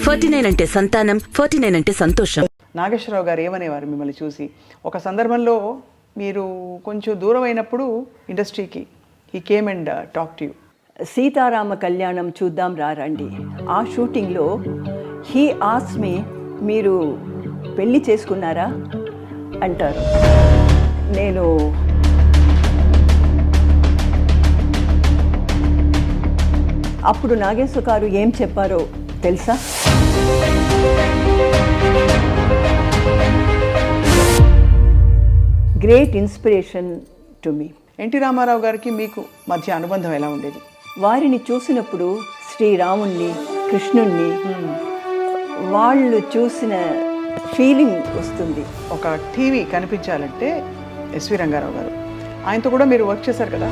49 అంటే సంతానం, 49 అంటే సంతోషం. నాగేశ్వరరావు గారు ఏమనేవారు మిమ్మల్ని చూసి? ఒక సందర్భంలో మీరు కొంచెం దూరం అయినప్పుడు ఇండస్ట్రీకి he came and talk to you. Seetharama Kalyanam చూద్దాం రండి, ఆ షూటింగ్లో హీ ఆస్క్డ్ మీ, మీరు పెళ్ళి చేసుకున్నారా అంటారు. నేను అప్పుడు నాగేశ్వర గారు ఏం చెప్పారో తెలుసా? Great inspiration to me. NT Rama Rao గారికి మీకు మధ్య అనుబంధం ఎలా ఉండేది? వారిని చూసినప్పుడు శ్రీరాముణ్ణి, కృష్ణుణ్ణి వాళ్ళు చూసిన ఫీలింగ్ వస్తుంది. ఒక టీవీ కనిపించాలంటే ఎస్వి రంగారావు గారు, ఆయనతో కూడా మీరు వర్క్ చేశారు కదా?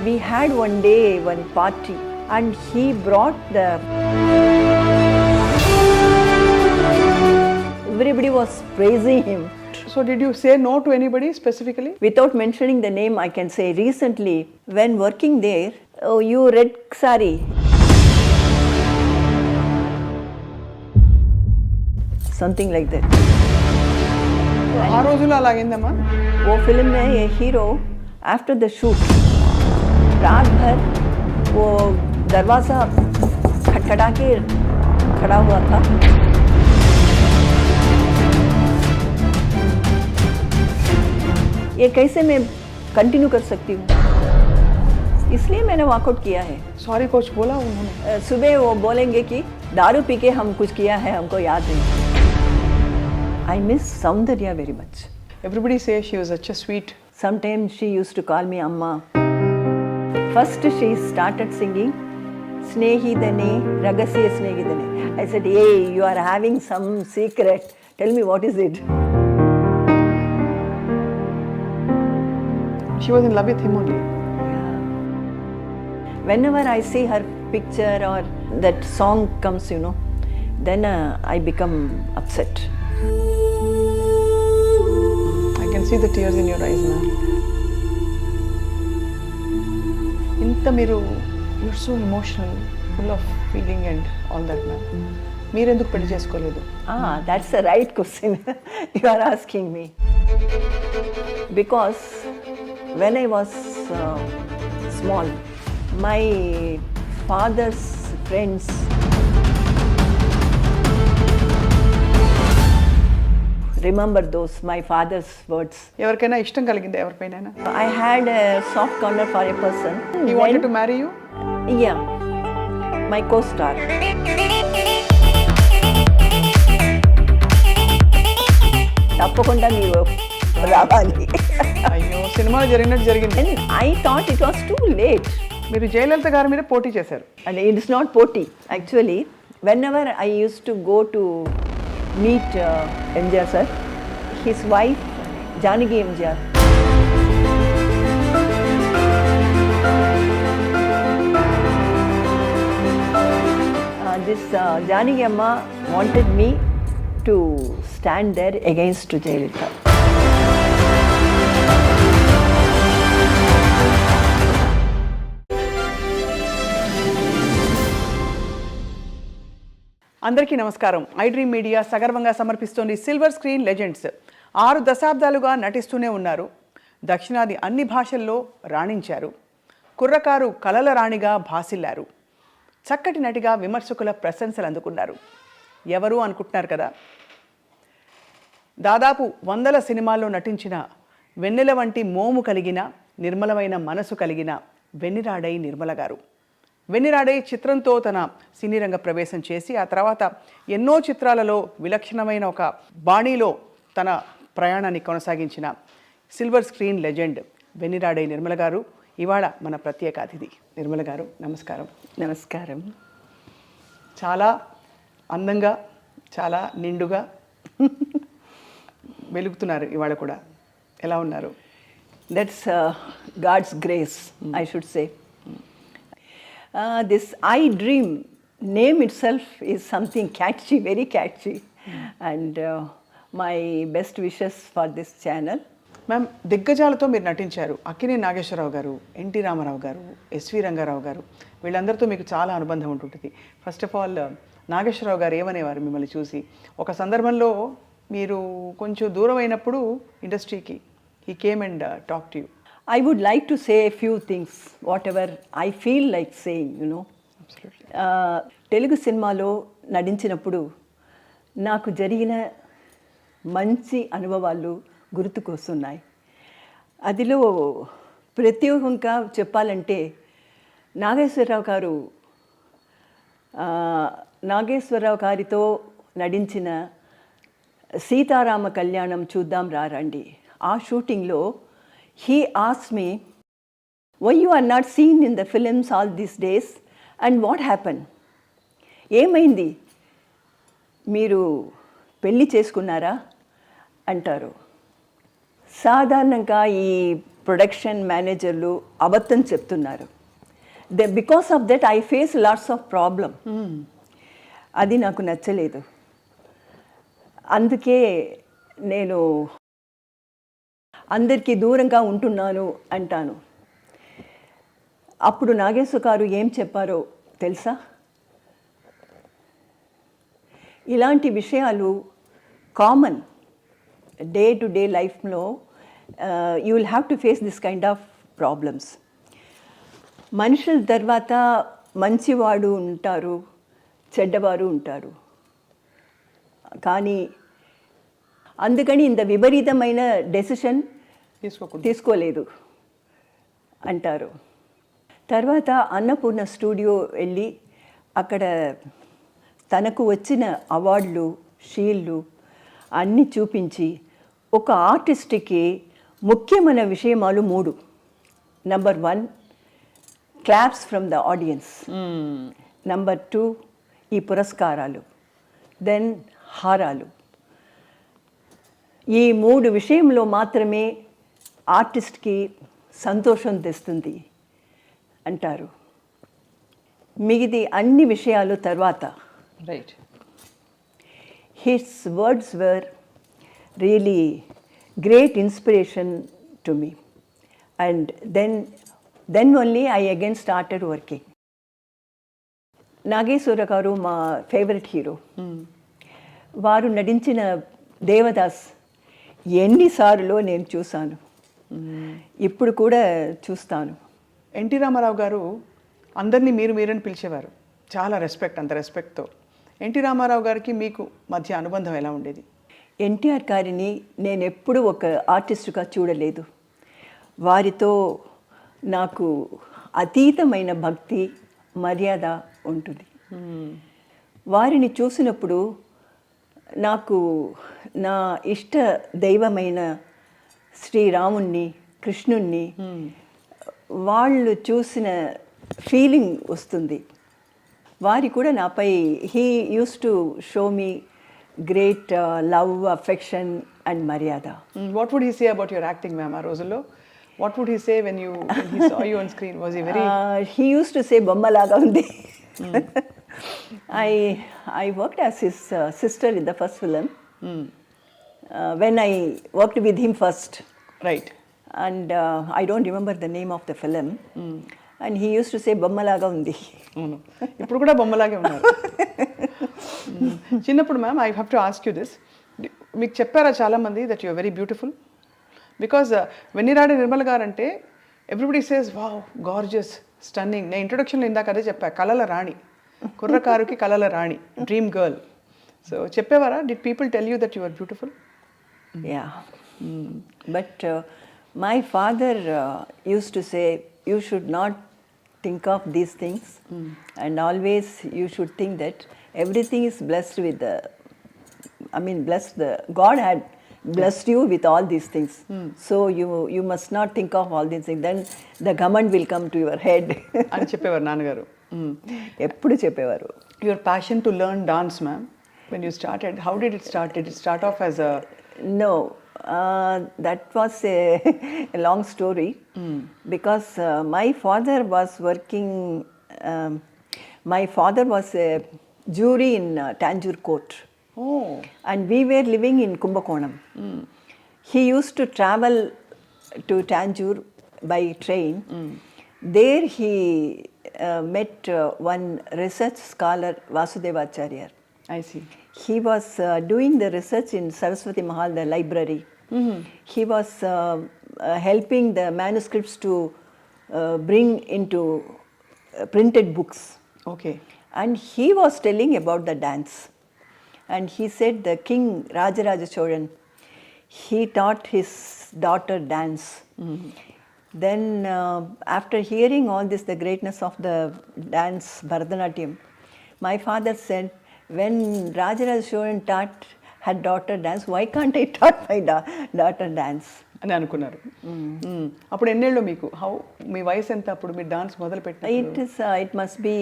We had one day one party and he brought the, everybody was praising him. So did you say no to anybody specifically? Without mentioning the name, I can say recently when working there, oh, you red sari, something like that. ఆ రోజుల్లో అలాగైందమ్మా? वो film में ये hero after the shoot रात भर वो दरवाज़ा खटखटा के खड़ा हुआ था. ये कैसे मैं कंटिन्यू कर सकती हूँ, इसलिए मैंने वॉकआउट किया है. सॉरी कोच बोला उन्होंने? सुबह वो बोलेंगे कि दारू पी के हम कुछ किया है, हमको याद नहीं. I miss Soundarya very much. Everybody says she was such a sweet. Sometimes she used to call me Amma. First she started singing Snehidane, Ragasya Snehidane. I said, hey, you are having some secret. Tell me what is it? She was in love with him only. Yeah. Whenever I see her picture or that song comes, you know, then I become upset. I can see the tears in your eyes now. ఇంత మీరు your so emotional, full of feeling and all that ma'am. మీరెందుకు పెళ్లి చేసుకోలేదు? That's the right question you are asking me. Because when I was small, my father's friends remember those, my father's words. ఎవరికైనా ఇష్టం కలిగిందా ఎవరిపైనా? I had a soft corner for a person. He wanted to marry you? Yeah, my co-star. తప్పకుండా మీరు రావాలి. అయ్యో, సినిమాలో జరిగినట్టు జరిగింది. And I thought it was too late. మీరు జయలలిత గారి మీద పోటీ చేశారు. And it is not poti. Actually, whenever I used to go to meet MGR sir, his wife Janaki MGR, this Janaki Amma wanted me to stand there against Jayalalitha. అందరికీ నమస్కారం. iDream media సగర్వంగా సమర్పిస్తోంది silver screen legends. 6 దశాబ్దాలుగా నటిస్తూనే ఉన్నారు. దక్షిణాది అన్ని భాషల్లో రాణించారు. కుర్రకారు కలల రాణిగా భాసిల్లారు. చక్కటి నటిగా విమర్శకుల ప్రశంసలు అందుకున్నారు. ఎవరు అనుకుంటున్నారు కదా? దాదాపు 100 సినిమాల్లో నటించిన వెన్నెల వంటి మోము కలిగిన నిర్మలమైన మనసు కలిగిన వెన్నెల అడై నిర్మల గారు. వెన్నెల అడై చిత్రంతో తన సినీ రంగ ప్రవేశం చేసి ఆ తర్వాత ఎన్నో చిత్రాలలో విలక్షణమైన ఒక బాణీలో తన ప్రయాణాన్ని కొనసాగించిన సిల్వర్ స్క్రీన్ లెజెండ్ వెన్నెల అడై నిర్మల గారు ఇవాళ మన ప్రత్యేక అతిథి. నిర్మల గారు నమస్కారం. నమస్కారం. చాలా అందంగా, చాలా నిండుగా వెలుగుతున్నారు ఇవాళ కూడా. ఎలా ఉన్నారు? That's God's grace, I should say. This iDream name itself is something catchy, very catchy. And my best wishes for this channel. Ma'am, దిగ్గజాలతో మీరు నటించారు. అక్కినేని నాగేశ్వరరావు గారు, ఎన్టీ రామారావు గారు, ఎస్వి రంగారావు గారు, వీళ్ళందరితో మీకు చాలా అనుబంధం ఉంటుంటుంది. ఫస్ట్ ఆఫ్ ఆల్ నాగేశ్వరరావు గారు ఏమనేవారు మిమ్మల్ని చూసి? ఒక సందర్భంలో మీరు కొంచెం దూరం అయినప్పుడు ఇండస్ట్రీకి he came and talk to you. I would like to say a few things, whatever I feel like saying, you know. Telugu సినిమాలో నటించినప్పుడు నాకు జరిగిన మంచి అనుభవాలు గుర్తుకొస్తున్నాయి. అదిలో ప్రత్యేకంగా చెప్పాలంటే నాగేశ్వరరావు గారితో నటించిన సీతారామ కళ్యాణం చూద్దాం రారండి. ఆ షూటింగ్లో he asked me, why you are not seen in the films all these days and what happened? ఏమైంది, మీరు పెళ్ళి చేసుకున్నారా అంటారు. సాధారణంగా ఈ ప్రొడక్షన్ మేనేజర్లు అబద్ధం చెప్తున్నారు. Because of that I face lots of problem. అది నాకు నచ్చలేదు. అందుకే నేను అందరికీ దూరంగా ఉంటున్నాను అంటాను. అప్పుడు నాగేశ్వర గారు ఏం చెప్పారో తెలుసా? ఇలాంటి విషయాలు కామన్ డే టు డే లైఫ్లో. You will have to face this kind of problems. మనుషుల తర్వాత మంచివాడు ఉంటారు, చెడ్డవారు ఉంటారు. కానీ అందుకని ఇంత విపరీతమైన డెసిషన్ తీసుకోలేదు అంటారు. తర్వాత అన్నపూర్ణ స్టూడియో వెళ్ళి అక్కడ తనకు వచ్చిన అవార్డులు, షీల్డ్లు అన్నీ చూపించి ఒక ఆర్టిస్ట్కి ముఖ్యమైన విషయమాలు 3. Number 1 claps from the audience. Number 2 ఈ పురస్కారాలు. దెన్ హారాలు. ఈ 3 విషయంలో మాత్రమే ఆర్టిస్ట్కి సంతోషం తెస్తుంది అంటారు. మిగిది అన్ని విషయాలు తర్వాత. Right. His words were really great inspiration to me. And then only I again started working. Nageswara గారు మా ఫేవరెట్ హీరో. వారు నటించిన దేవదాస్ ఎన్నిసార్లు నేను చూశాను, ఇప్పుడు కూడా చూస్తాను. ఎన్టీ రామారావు గారు అందరినీ మీరని పిలిచేవారు. చాలా రెస్పెక్ట్, అంత రెస్పెక్ట్తో. ఎన్టీ రామారావు గారికి మీకు మధ్య అనుబంధం ఎలా ఉండేది? ఎన్టీఆర్ గారిని నేను ఎప్పుడూ ఒక ఆర్టిస్టుగా చూడలేదు. వారితో నాకు అతీతమైన భక్తి, మర్యాద ఉంటుంది. వారిని చూసినప్పుడు నాకు నా ఇష్ట దైవమైన శ్రీరాముణ్ణి, కృష్ణుణ్ణి వాళ్ళు చూసిన ఫీలింగ్ వస్తుంది. వారి కూడా నాపై he use to show me great love, affection and మర్యాద. What would he say about your acting ma'am ఆ రోజుల్లో? What would he say when he saw you on screen? Was he very he use to say బొమ్మలాగా ఉంది. I worked as his sister in the first film. When I worked with him first. Right. And I don't remember the name of the film. And he used to say బొమ్మలాగా ఉంది. ఇప్పుడు కూడా బొమ్మలాగే ఉన్నారు. చిన్నప్పుడు ma'am, I have to ask you this. మీకు చెప్పారా చాలామంది that you are very beautiful? Because Vennira Adai Nirmala garu అంటే everybody says wow, gorgeous, stunning. నేను ఇంట్రొడక్షన్లో ఇందాక అదే చెప్పా, కళల రాణి, కుర్రకారుకి కళల రాణి, డ్రీమ్ గర్ల్. సో చెప్పేవారా? Did people tell you that you are beautiful? Yeah, but my father use to say you should not think of these things, and always you should think that everything is blessed with the, God had blessed you with all these things. So you must not think of all these things, then the government will come to your head. అని చెప్పేవారు నాన్నగారు. ఎప్పుడు చెప్పేవారు. Your passion to learn dance, ma'am, when you started, how did it start? Did it start off as a... No, that was a long story. Because my father was working, my father was a jury in Tanjore court. Oh. And we were living in Kumbakonam. he used to travel to Tanjore by train. There he met one research scholar, Vasudevacharya. I see. He was doing the research in Saraswati Mahal, the library. He was helping the manuscripts to bring into printed books. Okay. And he was telling about the dance. And he said the king Rajaraja Cholan, he taught his daughter dance. Then after hearing all this, the greatness of the dance, Bharatanatyam, my father said, when Rajaraja Cholan taught her daughter dance, why can't I taught my daughter dance? అని అనుకున్నారు. అప్పుడు ఎన్నేళ్ళు మీకు? మీ వయసు ఎంత అప్పుడు మీరు dance మొదలు పెట్టినప్పుడు? It must be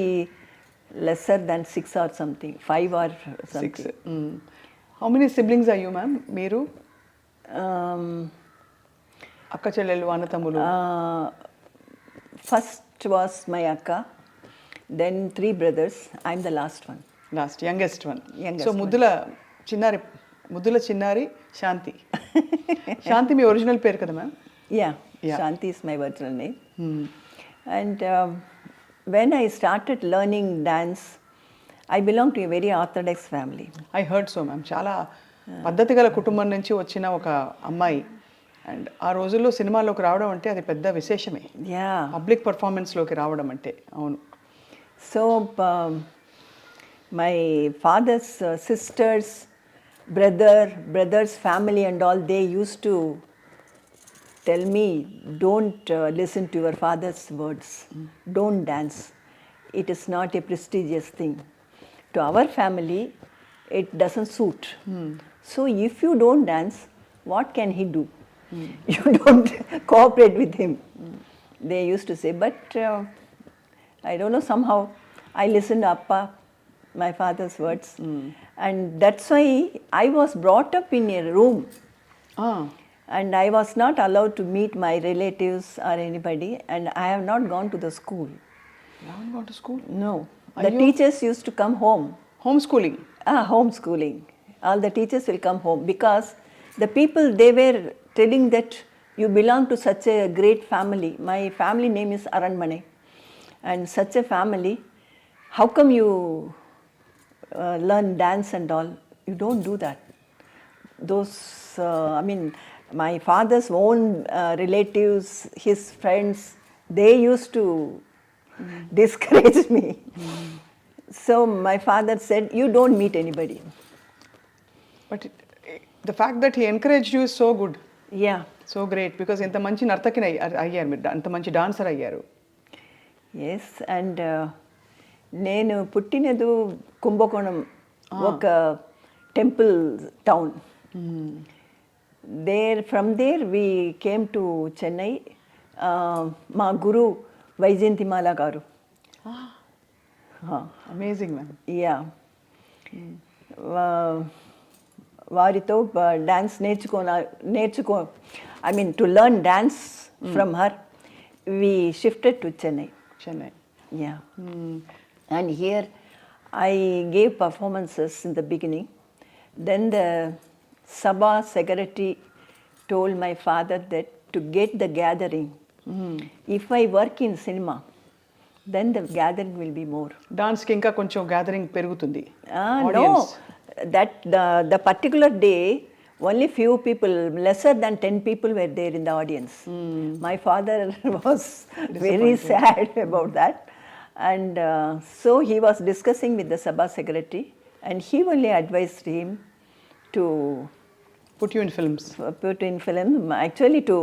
lesser than 6 or something, 5 or something. 6. How many siblings are you, ma'am? మీరు అక్క చెల్లెళ్ళు, అన్న తమ్ములు? First was my akka, then 3 brothers. I'm the last one. Last, youngest one. Youngest so ముద్దుల చిన్నారి శాంతి. శాంతి మీ original పేరు కదా ma'am? Yeah, Shanti is my original name. And when I started learning dance, I belong to a very orthodox family. I heard so ma'am. చాలా పద్ధతి గల కుటుంబం నుంచి వచ్చిన ఒక అమ్మాయి. అండ్ ఆ రోజుల్లో సినిమాలోకి రావడం అంటే అది పెద్ద విశేషమే. Yeah. పబ్లిక్ పర్ఫార్మెన్స్లోకి రావడం అంటే. అవును. So my father's sisters, brothers, family and all, they used to tell me, don't listen to your father's words. Don't dance. It is not a prestigious thing. To our family, it doesn't suit. So if you don't dance, what can he do? You don't cooperate with him. They used to say, but I don't know, somehow I listened to Appa, my father's words. And that's why I was brought up in a room. And I was not allowed to meet my relatives or anybody. And I have not gone to the school. You haven't gone to school? No. The teachers used to come home. Homeschooling? Homeschooling. All the teachers will come home because the people, they were telling that you belong to such a great family. My family name is Aranmane. And such a family, how come you learn dance and all? You don't do that. Those, my father's own relatives, his friends, they used to discourage me. So my father said, you don't meet anybody. But the fact that he encouraged you is so good. Yeah. So great, because ఇంత మంచి నర్తకిని అయ్యారు మీరు, అంత మంచి dancer అయ్యారు. Yes, and నేను పుట్టినది కుంభకోణం, ఒక temple town. From there we came to Chennai. మా గురు వైజయంతిమాల గారు. Amazing ma'am. యా, వారితో dance to learn dance from her we shifted to Chennai. Yeah. And here I gave performances in the beginning. Then the Sabha secretary told my father that to get the gathering, if I work in cinema, then the gathering will be more. Dance ki inka koncham gathering perugutundi. No, that the particular day, only few people, lesser than 10 people were there in the audience. My father was very sad about that. And so he was discussing with the Sabha secretary, and he only advised him to put you in films. Actually to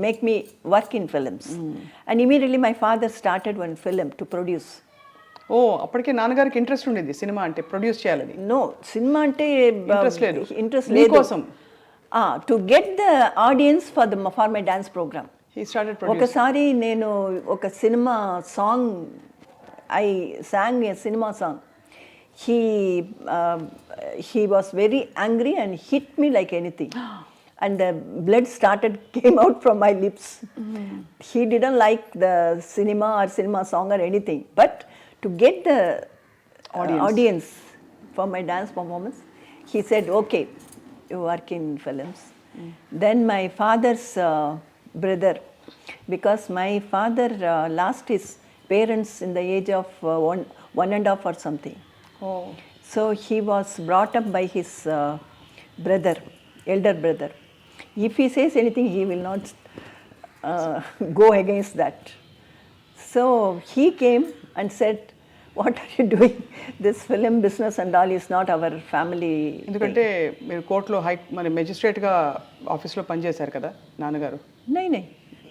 make me work in films. And immediately my father started one film to produce. ఓ, అప్పటికే నాన్నగారికి interest ఉండేది cinema అంటే, produce చేయాలని? No, cinema అంటే interest లేదు. కోసం to get the audience for my dance programme. He started producing. ఒకసారి నేను ఒక cinema song, I sang a cinema song. He was very angry and hit me like anything. And the blood came out from my lips. He didn't like the cinema or cinema song or anything. But to get the audience for my dance performance, he said, okay, you work in films. Then my father's brother, because my father lost his parents in the age of one and a half or something. Oh. So he was brought up by his brother, elder brother. If he says anything, he will not go against that. So he came and said, what are you doing? This film business and all is not our family. ఎందుకంటే మీరు కోర్టులో మన మెజిస్ట్రేట్గా ఆఫీస్లో పనిచేశారు కదా నాన్నగారు.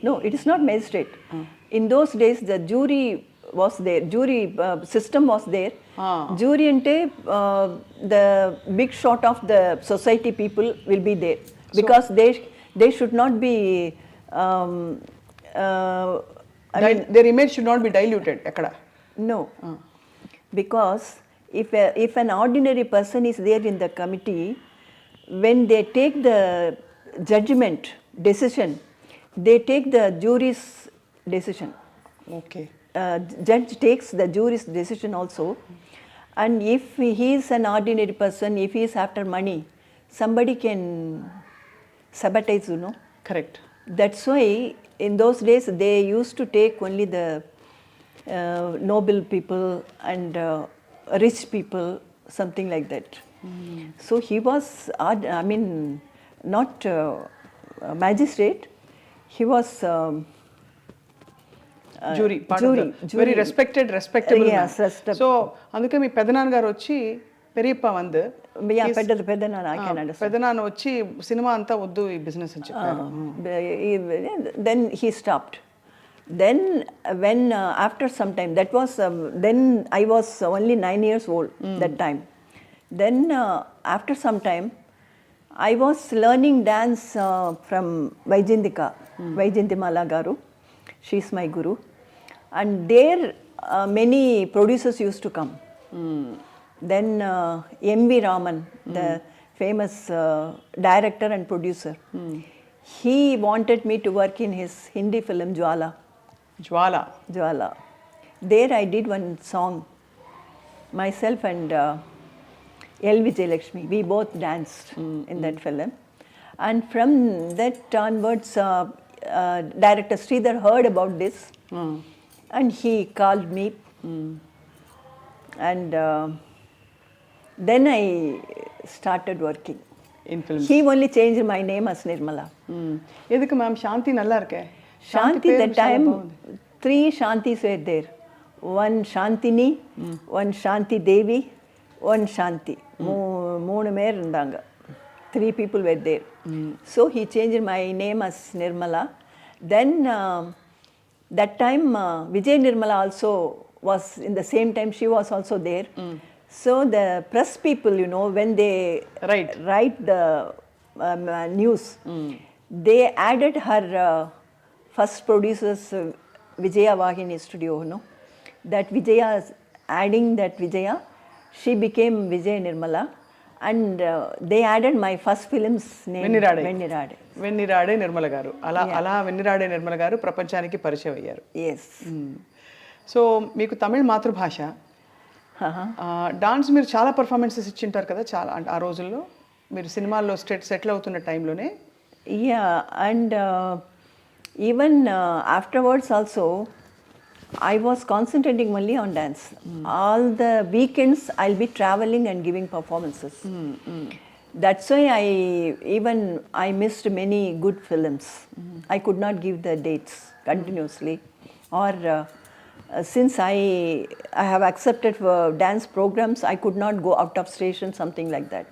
No, it is not magistrate. In those days, the jury was there. Jury system was there. Jury ante the big shot of the society people will be there, because they should not be their image should not be diluted ekkada. No, because if an ordinary person is there in the committee, when they take the judgment decision, they take the jury's decision. Okay. Judge takes the jury's decision also, and if he is an ordinary person, if he is after money, somebody can sabotage, you know. Correct. That's why in those days they used to take only the noble people and rich people, something like that. So he was, not magistrate, he was jury, jury. Very respectable Yes, man. So అందుకే మీ పెదనాన్నగారు వచ్చి పెరియప్ప వందు పెద్దనాన్న, I can understand. పెదనాన్న వచ్చి cinema అంతా వద్దు ఈ business అని చెప్పారు. Then he stopped. Then when after some time, that was then I was only 9 years old that time. Then after some time I was learning dance from Vaijayantimala garu. She is my guru, and there many producers used to come. Then M.V. Raman, the famous director and producer, he wanted me to work in his Hindi film Jwala. There I did one song, myself and L. Vijayalakshmi. We both danced in that film. And from that onwards, director Sridhar heard about this, and he called me. And then I started working. In film. He only changed my name as Nirmala. எதுக்கு ma'am சாந்தி நல்லா இருக்கே? Shanti, that time 3 Shantis were there. One Shantini, one Shanti Devi, one Shanti. மூணு பேர் இருந்தாங்க. 3 people were there. So he changed my name as Nirmala. Then that time Vijay Nirmala also was in the same time, she was also there. So the press people, you know, when they write the news, they added her first producer's Vijaya Vahini studio, you know. That Vijaya, adding that Vijaya, she became Vijay Nirmala, and they added my first film's name, Vennira Adai Nirmala garu. అలా Vennira Adai Nirmala garu ప్రపంచానికి పరిచయం అయ్యారు. Yes. So మీకు తమిళ మాతృభాష, dance మీరు చాలా performances ఇచ్చింటారు కదా చాలా ఆ రోజుల్లో, మీరు సినిమాల్లో సెటిల్ అవుతున్న టైంలోనే. Yeah, and even afterwards also, I was concentrating only on dance. All the weekends I'll be traveling and giving performances. That's why I missed many good films. I could not give the dates continuously, or since I have accepted for dance programs, I could not go out of station, something like that,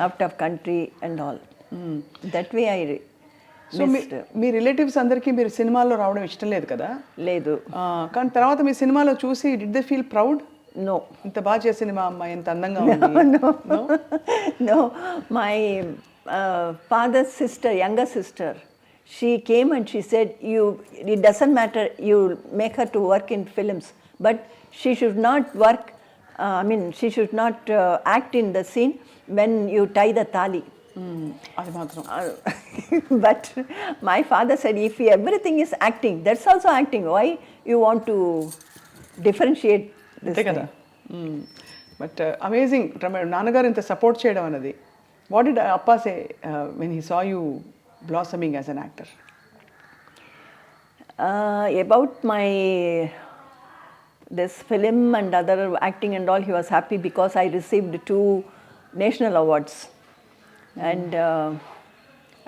out of country and all. That way I so me relatives అందరికీ మీరు సినిమాల్లో రావడం ఇష్టం లేదు కదా? లేదు. కానీ తర్వాత మీ సినిమాలో చూసి did they feel proud? No. ఇంత బాగా చేసిన మా అమ్మాయి ఎంత అందంగా ఉంది. No. My father's sister, younger sister, she came and she said, it doesn't matter, you make her to work in films, but she should not work, she should not act in the scene when you tie the thali. అది మాత్రం. But my father said, if everything is acting, that's also acting. Why you want to differentiate this కదా. But amazing నాన్నగారు ఇంత support చేయడం అన్నది What did Appa say when he saw you blossoming as an actor? About my this film and other acting and all, he was happy because I received 2 national awards and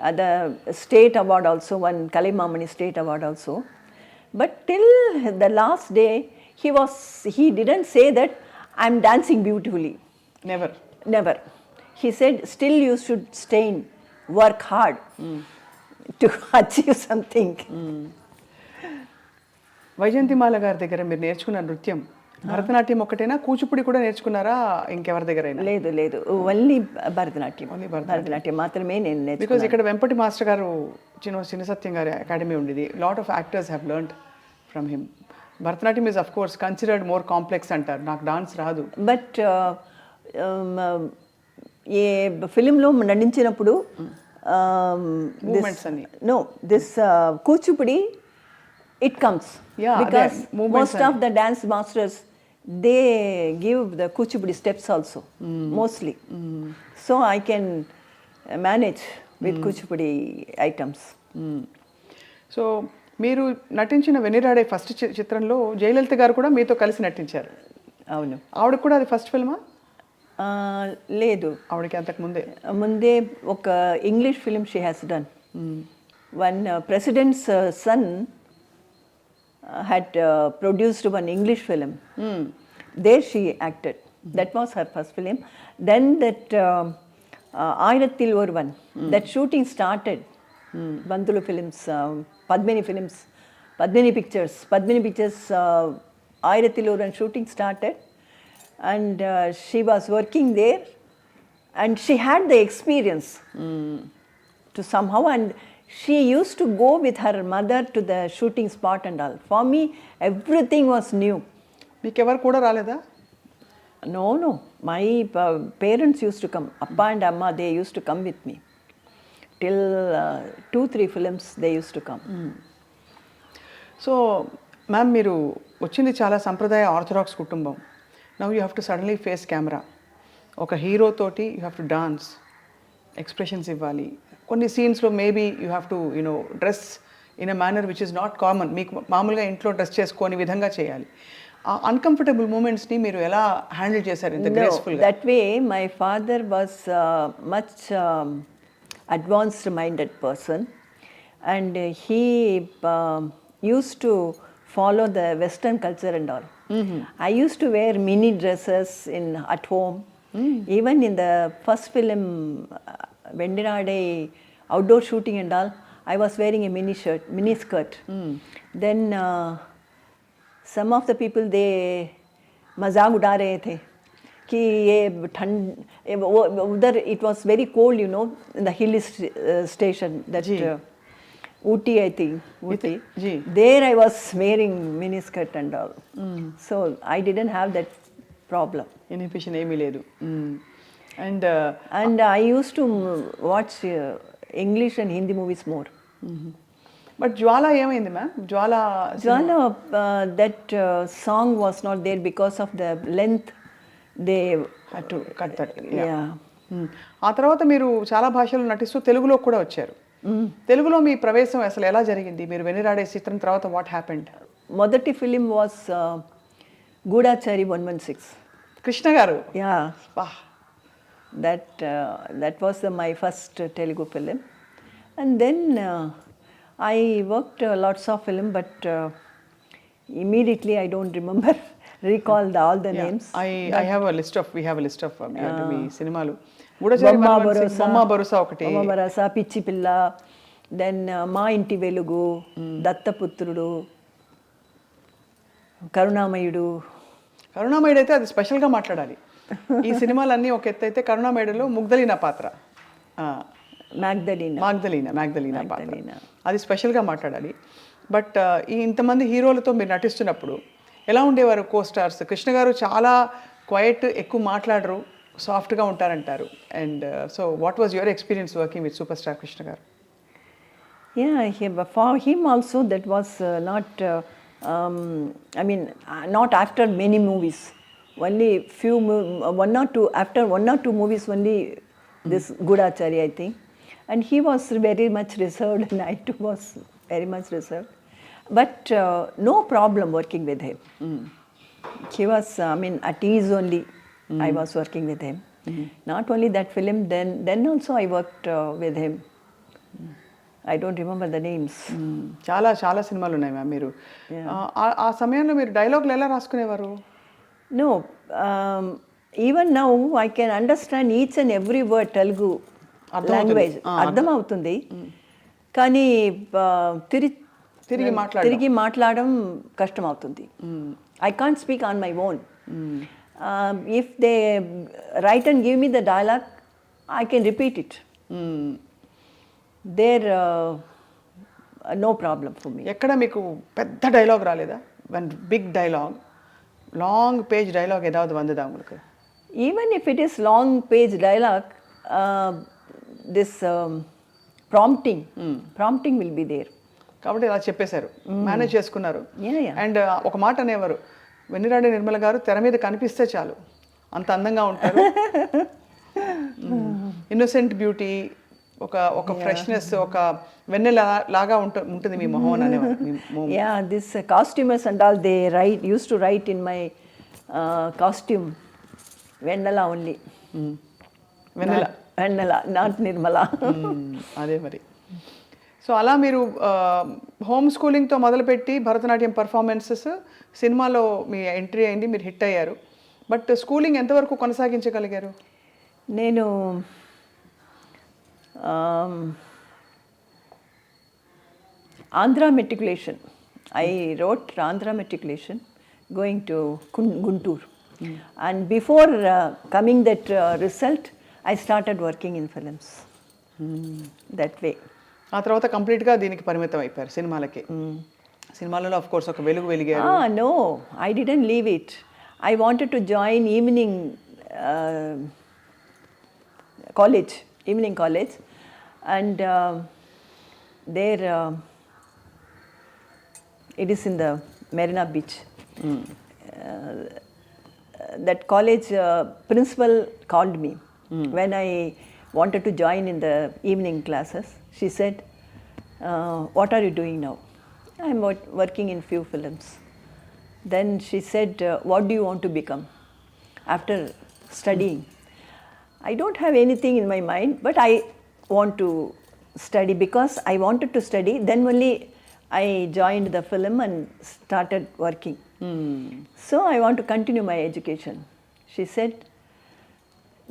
other state award also, one Kalimamani state award also. But till the last day, he didn't say that I'm dancing beautifully. Never. Never. He said, still you should stay, work hard to achieve something. Vyjayanthimala గారి దగ్గర మీరు నేర్చుకున్న నృత్యం భరతనాట్యం ఒకటేనా, కూచిపూడి కూడా నేర్చుకున్నారా ఇంకెవరి దగ్గరైనా? లేదు లేదు, ఓన్లీ భరతనాట్యం. భరతనాట్యం మాత్రమే నేను బికాజ్ నేర్చుకున్నాను. ఇక్కడ వెంపటి మాస్టర్ గారు చిన్న సత్యం గారి అకాడమీ ఉండేది. Lot of actors have learned from him. Bharatanatyam is of course considered more complex అంటారు. నాకు డాన్స్ రాదు. బట్ ఏ ఫిలింలో నటించినప్పుడు మూమెంట్స్ అన్ని know this Kuchipudi it comes. Yeah, because movements most of the dance masters, they give the kuchipudi steps also, mostly. So I can manage with kuchipudi items. So మీరు నటించిన వెన్నిరాడే first చిత్రంలో జయలలిత గారు కూడా మీతో కలిసి నటించారు. అవును. ఆవిడకి కూడా అది ఫస్ట్ ఫిల్మా? లేదు, ఆవిడకి అంతకు ముందే ఒక English film she has done. One president's son had produced one English film. There she acted. That was her first film. Then that Airathil Oruvan, that shooting started. Bandulu Films, Padmini Films, Padmini Pictures, Airathil Oruvan shooting started, and she was working there, and she had the experience to somehow, and she used to go with her mother to the shooting spot and all. For me, everything was new. మీకు ఎవరు కూడా రాలేదా? No. My parents used to come. Appa and Amma, they used to come with me. Till 2-3 films, they used to come. So ma'am, మీరు వచ్చింది చాలా సంప్రదాయ orthodox కుటుంబం. Now you have to suddenly face camera. ఒక hero తోటి you have to dance, expressions ఇవ్వాలి. కొన్ని సీన్స్లో maybe you have to dress in a manner which is not common. మీకు మామూలుగా ఇంట్లో డ్రెస్ చేసుకొని విధంగా చేయాలి. ఆ అన్కంఫర్టబుల్ మూమెంట్స్ని మీరు ఎలా హ్యాండిల్ చేశారు ఇంత గ్రేస్ఫుల్గా? That way my father was much advanced minded person, and he used to follow the Western culture and all. I used to wear mini dresses at home. Even in the first film, Vennira Adai outdoor shooting and all, I was wearing a mini skirt. Then some of the people, they मजाक उड़ा रहे थे कि ये ठंड उधर it was very cold, you know, in the hill station that Ooty, I think. Ooty. There I was wearing mini skirt and all. So I didn't have that problem. Inhibition ఏమీ లేదు. And I used to watch English and Hindi movies more. But Jwala ఏమైంది ma'am? Jwala that song was not there because of the length. They had to cut that. Yeah. ఆ తర్వాత మీరు చాలా భాషలు నటిస్తూ తెలుగులో కూడా వచ్చారు. తెలుగులో మీ ప్రవేశం అసలు ఎలా జరిగింది? మీరు వెన్నిరాడే చిత్రం తర్వాత వాట్ హ్యాపెండ్? మొదటి ఫిలిం వాస్ గూఢాచారి 116. కృష్ణ గారు. Yeah. That was my first Telugu film. And then I worked lots of film, but immediately I don't recall all the names. I have a list of, we have a list of మీ సినిమాలు. బొమ్మ భరోసా ఒకటి, బొమ్మ భరోసా, పిచ్చి పిల్ల, then మా ఇంటి వెలుగు, దత్తపుత్రుడు, కరుణామయుడు. కరుణామయుడు అయితే అది స్పెషల్గా మాట్లాడాలి. ఈ సినిమాలన్నీ ఒక ఎత్తు అయితే కరుణామయుడులో ముగ్ధలీనా పాత్ర, మ్యాగ్దలీనా పాత్ర, అది స్పెషల్గా మాట్లాడాలి. బట్ ఈ ఇంతమంది హీరోలతో మీరు నటిస్తున్నప్పుడు ఎలా ఉండేవారు కో స్టార్స్? కృష్ణ గారు చాలా క్వైట్, ఎక్కువ మాట్లాడరు, సాఫ్ట్గా ఉంటారంటారు. And so what was your experience working with super star Krishna garu? For him also that was not, not after many movies. Only one or two, after one or two movies only this Gudachari, I think. And he was very much reserved and I too was very much reserved. But no problem working with him. He was, I mean, at ease only I was working with him. Not only that film, then also I worked with him. I don't remember the names. చాలా చాలా సినిమాలు ఉన్నాయి ma'am మీరు. ఆ సమయంలో మీరు డైలాగులు ఎలా రాసుకునేవారు? No, even now I can understand each and every word Telugu language. అర్థం అవుతుంది. కానీ తిరిగి మాట్లాడడం కష్టం అవుతుంది. I can't speak on my own. If they write and give me the dialogue, I can repeat it. There, no problem for me. ఎక్కడ మీకు పెద్ద డైలాగ్ రాలేదా? One big dialogue, long page dialogue ఏதாவது వందదా உங்களுக்கு? Even if it is long page dialogue, this prompting will be there. కాబట్టి ఇలా చెప్పేశారు, మేనేజ్ చేసుకున్నారు. Yeah. అండ్ ఒక మాట అనేవారు, వెన్నిరా అడై నిర్మల గారు తెర మీద కనిపిస్తే చాలు అంత అందంగా ఉంటారు. ఇన్నోసెంట్ బ్యూటీ, ఒక ఫ్రెష్నెస్, ఒక వెన్నెల లాగా ఉంటుంది మీ మొహం అనేవారు. Yeah, this costumers and all, they used to write in my costume, Vennala only. Vennala, not Nirmala. అదే మరి. సో అలా మీరు హోమ్ స్కూలింగ్తో మొదలుపెట్టి భరతనాట్యం పర్ఫార్మెన్సెస్, సినిమాలో మీ ఎంట్రీ అయింది, మీరు హిట్ అయ్యారు. బట్ స్కూలింగ్ ఎంతవరకు కొనసాగించగలిగారు? నేను Andhra matriculation. I wrote Andhra matriculation going to Guntur. And before coming that result, I started working in films. That way. ఆ తర్వాత కంప్లీట్గా దీనికి పరిమితం అయిపోయారు, సినిమాలకి. సినిమాలలో ఆఫ్ కోర్స్ ఒక వెలుగు వెలిగారు. No, I didn't leave it. I wanted to join evening college, and there it is in the Marina Beach. That college principal called me when I wanted to join in the evening classes. She said, what are you doing now? I'm working in few films. Then she said, what do you want to become after studying? I don't have anything in my mind, but I want to study because I wanted to study. Then only I joined the film and started working. So I want to continue my education. She said,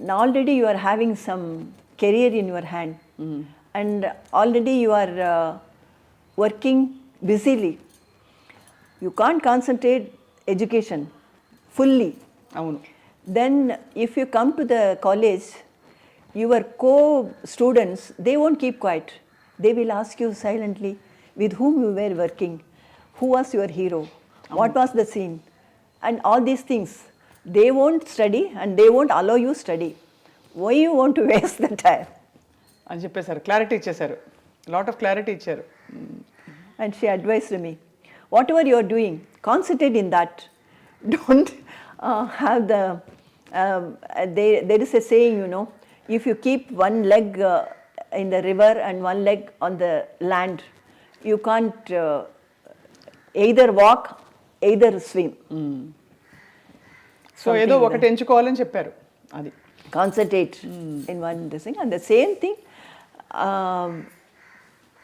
now already you are having some career in your hand, and already you are working busily. You can't concentrate education fully. అవును. Then if you come to the college, your co-students, they won't keep quiet. They will ask you silently with whom you were working, who was your hero, what was the scene, and all these things. They won't study and they won't allow you study. Why you want to waste the time? అని చెప్పేశారు, clarity ఇచ్చేశారు, lot of clarity ఇచ్చారు. And she advised me, whatever you are doing, concentrate in that. Don't have the, there is a saying, you know, if you keep one leg in the river and one leg on the land, you can't either walk, either swim. So ఏదో ఒకటి ఎంచుకోవాలని చెప్పారు. అది concentrate in one thing. And the same thing,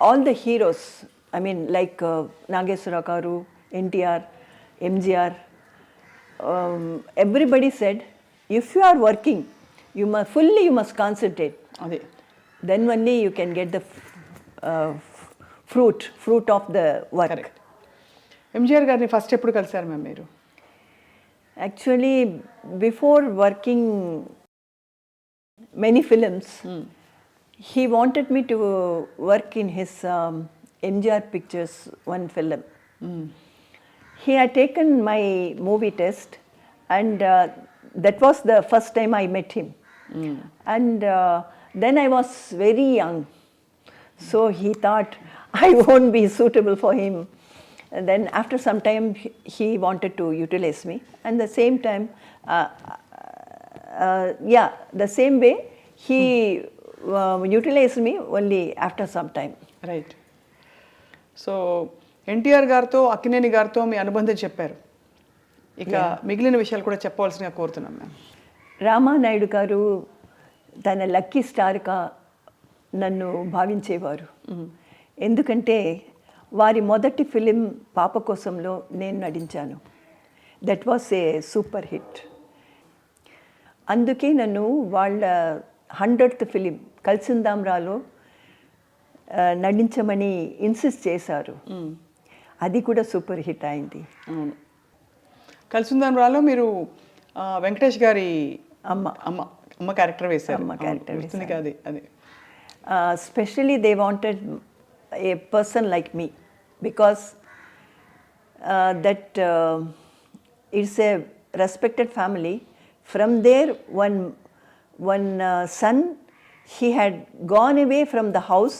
all the heroes, I mean, like Nageswara Garu, NTR, MGR, everybody said, if you are working, you must concentrate. అది Then only you can get the fruit of the work. Correct. MGR గారిని first ఎప్పుడు కలిసారు ma'am మీరు? Actually, before working many films, he wanted me to work in his MGR Pictures one film. He had taken my movie test, and that was the first time I met him. And then I was very young, so he thought I won't be suitable for him. And then after some time, he wanted to utilize me, and the same time, the same way he utilized me only after some time. Right. So NTR గారితో అక్కినేని గారితో మీ అనుబంధం చెప్పారు. ఇక మిగిలిన విషయాలు కూడా చెప్పవలసిందిగా కోరుతున్నాం ma'am. Ramanaidu గారు తన లక్కీ స్టార్గా నన్ను భావించేవారు. ఎందుకంటే వారి మొదటి ఫిలిం పాప కోసంలో నేను నటించాను. That was a super hit. అందుకే నన్ను వాళ్ళ 100th ఫిలిం కలిసిందాంరాలో నటించమని ఇన్సిస్ట్ చేశారు. అది కూడా సూపర్ హిట్ అయింది. అవును. కలిసిందాంరాలో మీరు వెంకటేష్ గారి అమ్మ అమ్మ అమ్మ క్యారెక్టర్ వేశారు. అమ్మ క్యారెక్టర్ గుర్తుంది కాదు అది. Especially they wanted a person like me because that it's a respected family. From there, one son, he had gone away from the house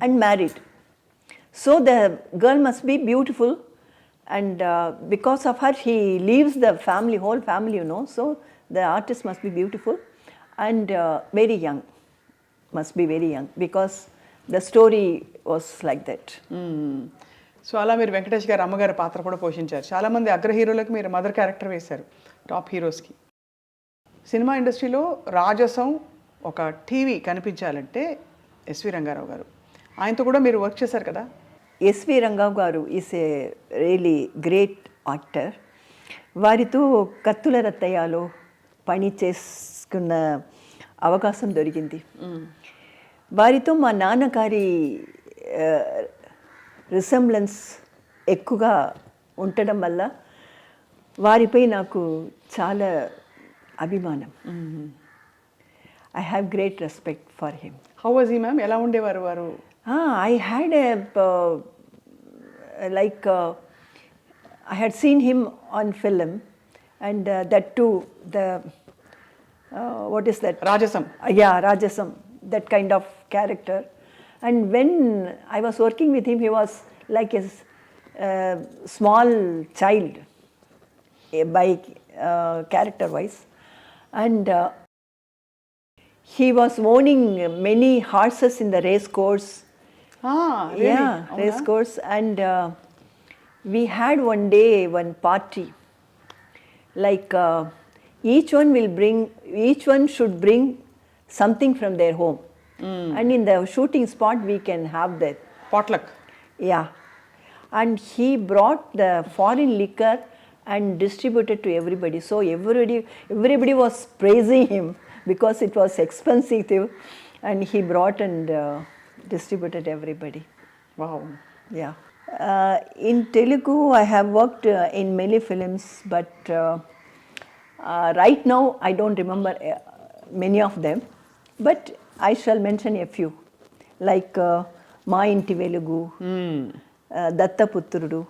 and married. So the girl must be beautiful, and because of her, he leaves the family, whole family, you know. So the artist must be beautiful and very young, must be very young, because the story was like that. So అలా మీరు వెంకటేష్ గారు అమ్మగారి పాత్ర కూడా పోషించారు. చాలామంది అగ్ర హీరోలకు మీరు మదర్ క్యారెక్టర్ వేశారు, టాప్ హీరోస్కి. సినిమా ఇండస్ట్రీలో రాజసం ఒక టీవీ కనిపించాలంటే ఎస్వి రంగారావు గారు, ఆయనతో కూడా మీరు వర్క్ చేశారు కదా. ఎస్వి రంగారావు గారు is a really great actor. వారితో కత్తుల రత్తయ్యలో పని చేసుకున్న అవకాశం దొరికింది. వారితో మా నాన్నగారి రిసెంబ్లెన్స్ ఎక్కువగా ఉండడం వల్ల వారిపై నాకు చాలా అభిమానం. I have great respect for him. How was he ma'am? ఎలా ఉండేవారు వారు? I had a like I had seen him on film and that to the what is that? Rajasam. Yeah, Rajasam, that kind of character. And when I was working with him, he was like a small child by character-wise. And he was owning many horses in the race course. Really? Yeah, race course. And we had one day one party. Like each one should bring something from their home. And in the shooting spot, we can have that. Potluck. Yeah. And he brought the foreign liquor and distributed to everybody. So everybody was praising him because it was expensive, and he brought and distributed everybody. Wow. Yeah. In Telugu, I have worked in many films, but right now I don't remember many of them. But I shall mention a few, like Ma Inti Velugu, Dattaputrudu,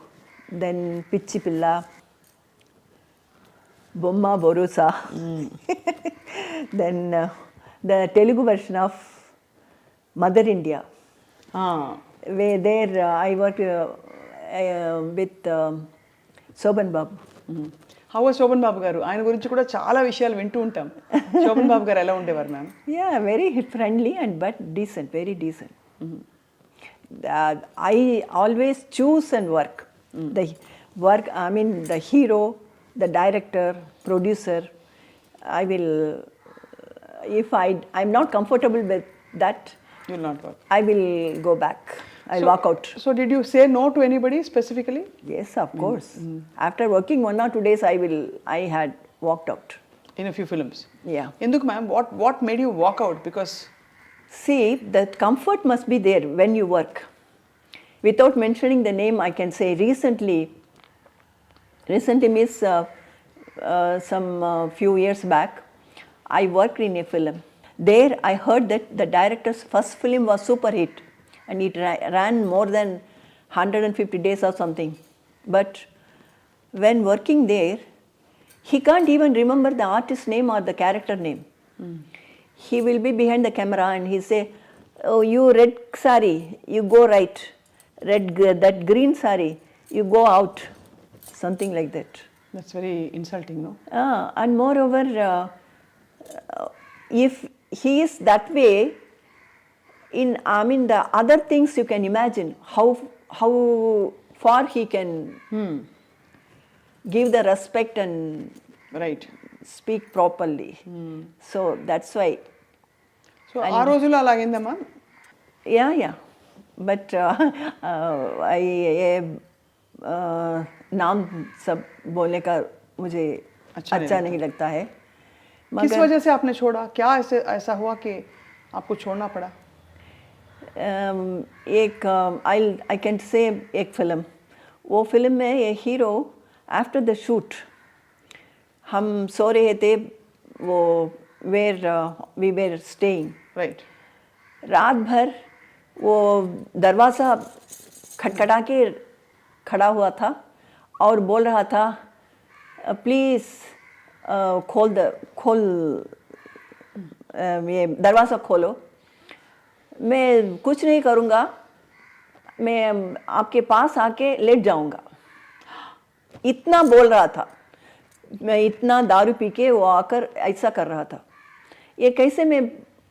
then Pichi Pilla, Bomma Borusa, then the Telugu version of Mother India. Where there I worked with Soban Babu. How was Shoban Babu garu? ఆయన గురించి కూడా చాలా విషయాలు వింటూ ఉంటాం. శోభన్ బాబు గారు ఎలా ఉండేవారు ma'am? Yeah, very friendly and but decent, very decent. I always choose and work. I mean the hero, the director, producer, I will, if I'm not comfortable with that, You will not work. I will go back. I'll walk out. So did you say no to anybody specifically? Yes, of course. After working 1 or 2 days, I had walked out. In a few films. Yeah. ఎందుకు ma'am? What made you walk out? Because See, the comfort must be there when you work. Without mentioning the name, I can say recently means some few years back, I worked in a film. There I heard that the director's first film was super hit and it ran more than 150 days or something. But when working there, he can't even remember the artist's name or the character name. He will be behind the camera and he say, "Oh, you red sari, you go right. That green sari, you go out." Something like that. that's very insulting, no? And moreover, he is that way in, I mean, the other things you can imagine how far he can give the respect and right. speak properly. So that's why. So ఆ రోజుల్లో అలాగైందమ్మా? Yeah. But नाम सब बोलने का मुझे अच्छा नहीं लगता है. किस वजह से आपने छोड़ा? क्या ऐसा हुआ कि आपको छोड़ना पड़ा? एक आई कैन से एक फिल्म, वो फिल्म में ये हीरो आफ्टर द शूट हम सो रहे थे, वो where we were staying, right. रात भर वो दरवाज़ा खटखटा के खड़ा हुआ था और बोल रहा था प्लीज़ खोल ये दरवाज़ा खोलो. मैं कुछ नहीं करूँगा, मैं आपके पास आके लेट जाऊँगा. इतना बोल रहा था. मैं इतना दारू पी के वो आकर ऐसा कर रहा था. ये कैसे मैं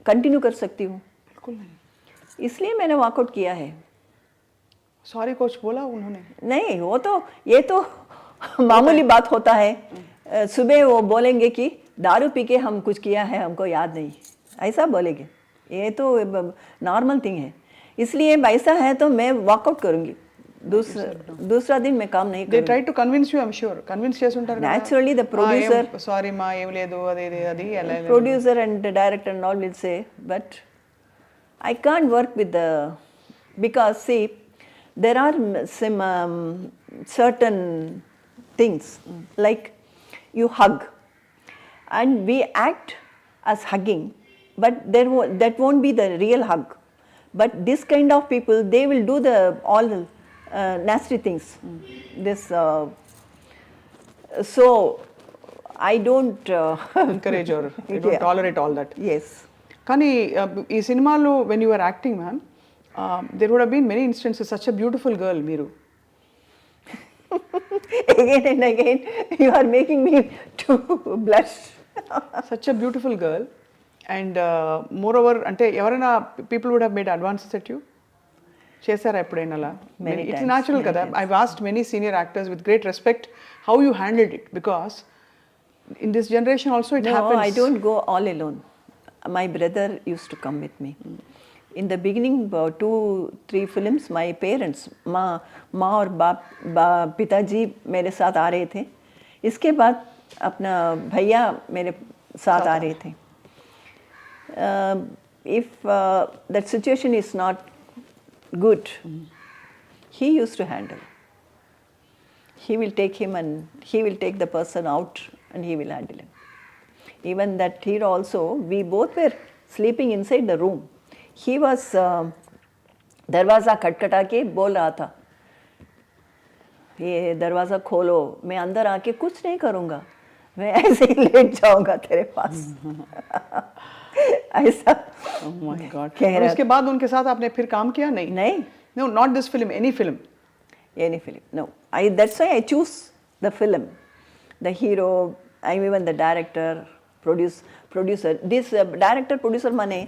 कंटिन्यू कर सकती हूँ? बिल्कुल नहीं. इसलिए मैंने वॉकआउट किया है. सॉरी कोच बोला उन्होंने? नहीं, वो तो ये तो मामूली बात होता है. सुबह वो बोलेंगे कि दारू पी के हम कुछ किया है, हमको याद नहीं, ऐसा बोलेंगे. ये तो नॉर्मल थिंग है. इसलिए ऐसा है तो मैं वॉकआउट करूँगी. दूसरा दिन मैं काम नहीं దే करूँगी. Try to convince you, I'm sure convince చేసుంటారు. Naturally, the producer, సారీ మా ఏం లేదు అది ఎలా producer and the director and all will say, but I can't work with the, because see, there are some certain things like you hug and we act as hugging, but that won't be the real hug. But this kind of people, they will do all the nasty things. This so I don't encourage or you don't tolerate all that. Yes. కానీ ఈ సినిమాలో when you are acting ma'am, there would have been many instances. Such a beautiful girl మీరు. Again and again you are making me to blush. Such a beautiful girl. And moreover అంటే ఎవరైనా people would have made advances at you? చేశారా ఎప్పుడైనా అలా? It's natural కదా. I asked many senior actors with great respect how you handled it, because in this generation also it happens. No, I don't go all alone. My brother used to come with me. In the beginning, 2-3 films, my parents, माँ और पिताजी मेरे साथ आ रहे थे. इसके बाद अपना भैया मेरे साथ आ रहे थे. If that situation is not good, he used to handle. He will take him and he will take the person out and he will handle him. Even that hero also, we both were sleeping inside the room. He was दरवाज़ा खटखटा के बोल रहा था ये दरवाज़ा खोलो, मैं अंदर आके कुछ नहीं करूँगा, मैं ऐसे ही लेट जाऊँगा तेरे पास. ऐसा. Oh my God. कह और रहा उसके बाद उनके साथ आपने फिर काम किया? नहीं. No, not this film, any film. Any film. No. That's why I choose the film, the hero, I'm even the director, producer. This director producer माने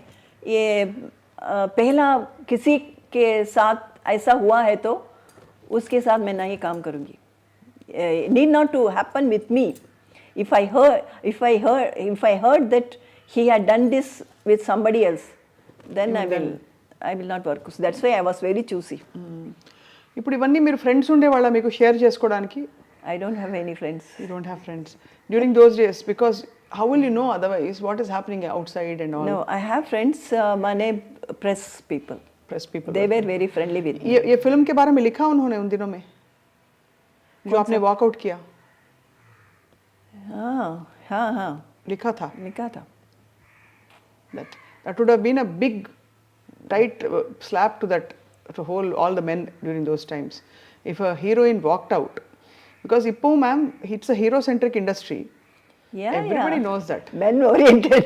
ये पहला किसी के साथ ऐसा हुआ है तो उसके साथ मैं नहीं काम करूँगी. Need not to happen with me. If I heard that he had done this with somebody else, then I will not work. So that's why I was very choosy. ఇప్పుడు ఇవన్నీ మీరు ఫ్రెండ్స్ ఉండేవాళ్ళ మీకు షేర్ చేసుకోవడానికి? I don't have any friends. You don't have friends during those days, because how will you know otherwise what is happening outside and all? No, I have friends, माने press people. They were very friendly with me. ये film के बारे में लिखा उन्होंने उन दिनों में जो आपने वॉकआउट किया? हाँ लिखा था. That would have been a big tight slap to all the men during those times if a heroine walked out, because Ippo ma'am, it's a hero centric industry. Everybody knows that. Men oriented.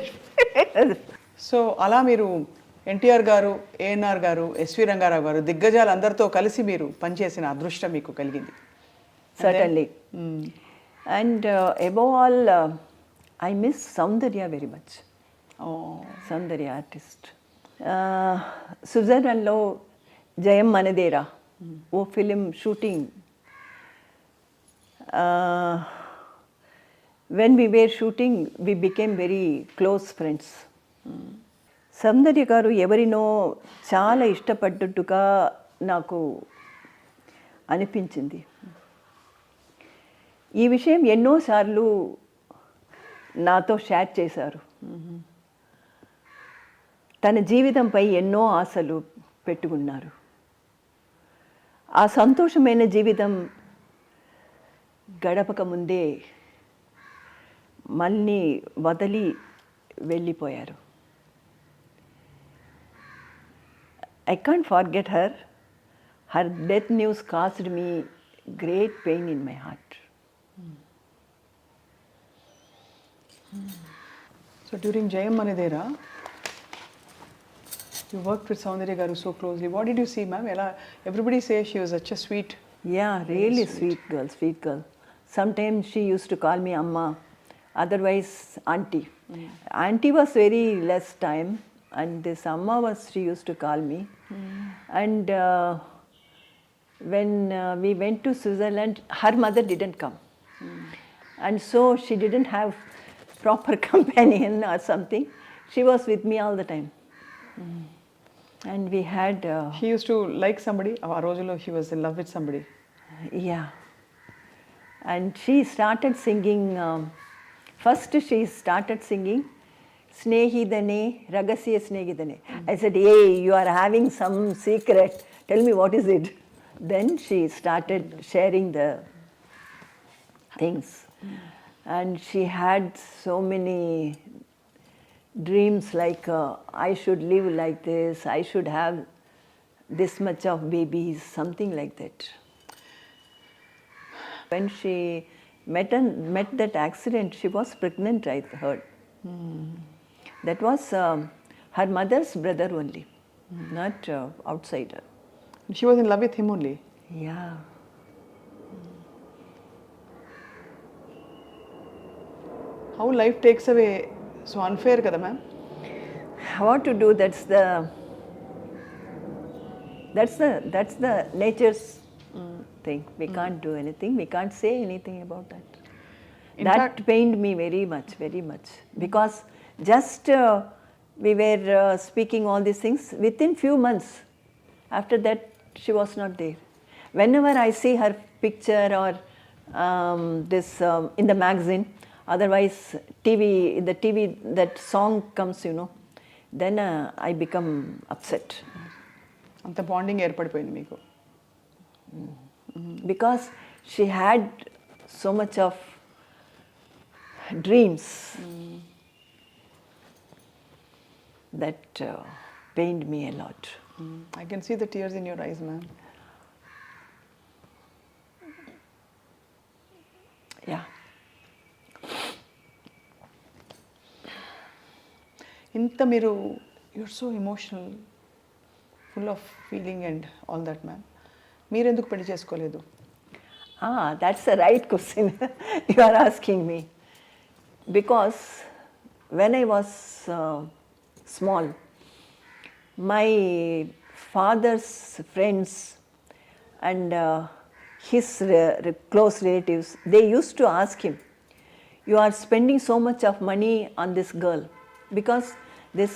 So అలా మీరు ఎన్టీఆర్ గారు, ఏఎన్ఆర్ గారు, SV Rangarao గారు దిగ్గజాలు అందరితో కలిసి మీరు పనిచేసిన అదృష్టం మీకు కలిగింది. Certainly. And above all, I miss Soundarya very much. Soundarya artist. స్విట్జర్లాండ్లో జయం మనదేరా ఓ film shooting. When we were shooting we became very close friends. Soundarya garu ఎవరినో చాలా ఇష్టపడ్డట్టుగా నాకు అనిపించింది. ఈ విషయం ఎన్నోసార్లు నాతో షేర్ చేశారు. తన జీవితంపై ఎన్నో ఆశలు పెట్టుకున్నారు. ఆ సంతోషమైన జీవితం గడపక ముందే మళ్ళీ వదిలి వెళ్ళిపోయారు. I can't forget her. Her death news caused me great pain in my heart. So during Jayam Manidera, you worked with Soundarya Garu so closely. What did you see, ma'am? Everybody says she was such a sweet. Yeah, really sweet girl, sweet girl. Sometimes she used to call me Amma, otherwise Auntie. Auntie was very less time, and this Amma was, she used to call me. And when we went to Switzerland, her mother didn't come. And so she didn't have proper companion or something. She was with me all the time. And we had... She used to like somebody. A రోజులో she was in love with somebody. Yeah. And she started singing... first she started singing Snehidane, Ragasya Snehidane. I said, hey, you are having some secret. Tell me what is it. Then she started sharing the things. And she had so many dreams like, I should live like this, I should have this much of babies, something like that. When she met that accident, she was pregnant, I heard. That was her mother's brother only, not outsider. She was in love with him only. Yeah. How life takes away, so unfair kada ma'am. What to do? That's the nature's thing. We can't do anything. We can't say anything about that. That pained me very much, because just we were speaking all these things. Within few months, after that, she was not there. Whenever I see her picture or this in the magazine, otherwise in the TV that song comes, then I become upset. అంత bonding ఏర్పడిపోయింది మీకు. Because she had so much of dreams that pained me a lot. I can see the tears in your eyes, ma'am. Yeah. ఇంత మీరు you're so emotional, full of feeling and all that, ma'am. మీరు ఎందుకు పెళ్లి చేసుకోలేదు? That's the right question you are asking me. Because when I was small, my father's friends and his close relatives, they used to ask him, you are spending so much of money on this girl, because this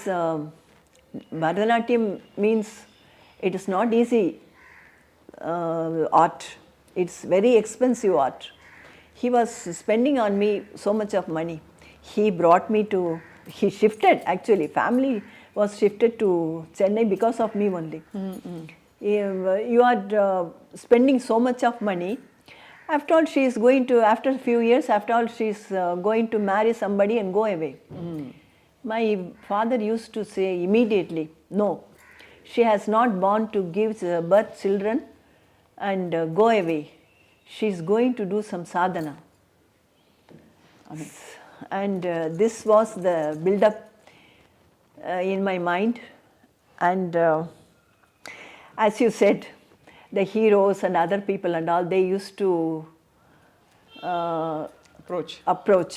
Bharatanatyam means it is not easy art. It's very expensive art. He was spending on me so much of money. He brought me to, he shifted actually, family was shifted to Chennai because of me only. You are spending so much of money. After all, she is going to, after a few years, after all, she is going to marry somebody and go away. My father used to say immediately, no, she has not born to give birth children and go away. She is going to do some sadhana. And this was the build-up in my mind. And as you said, the heroes and other people and all, they used to approach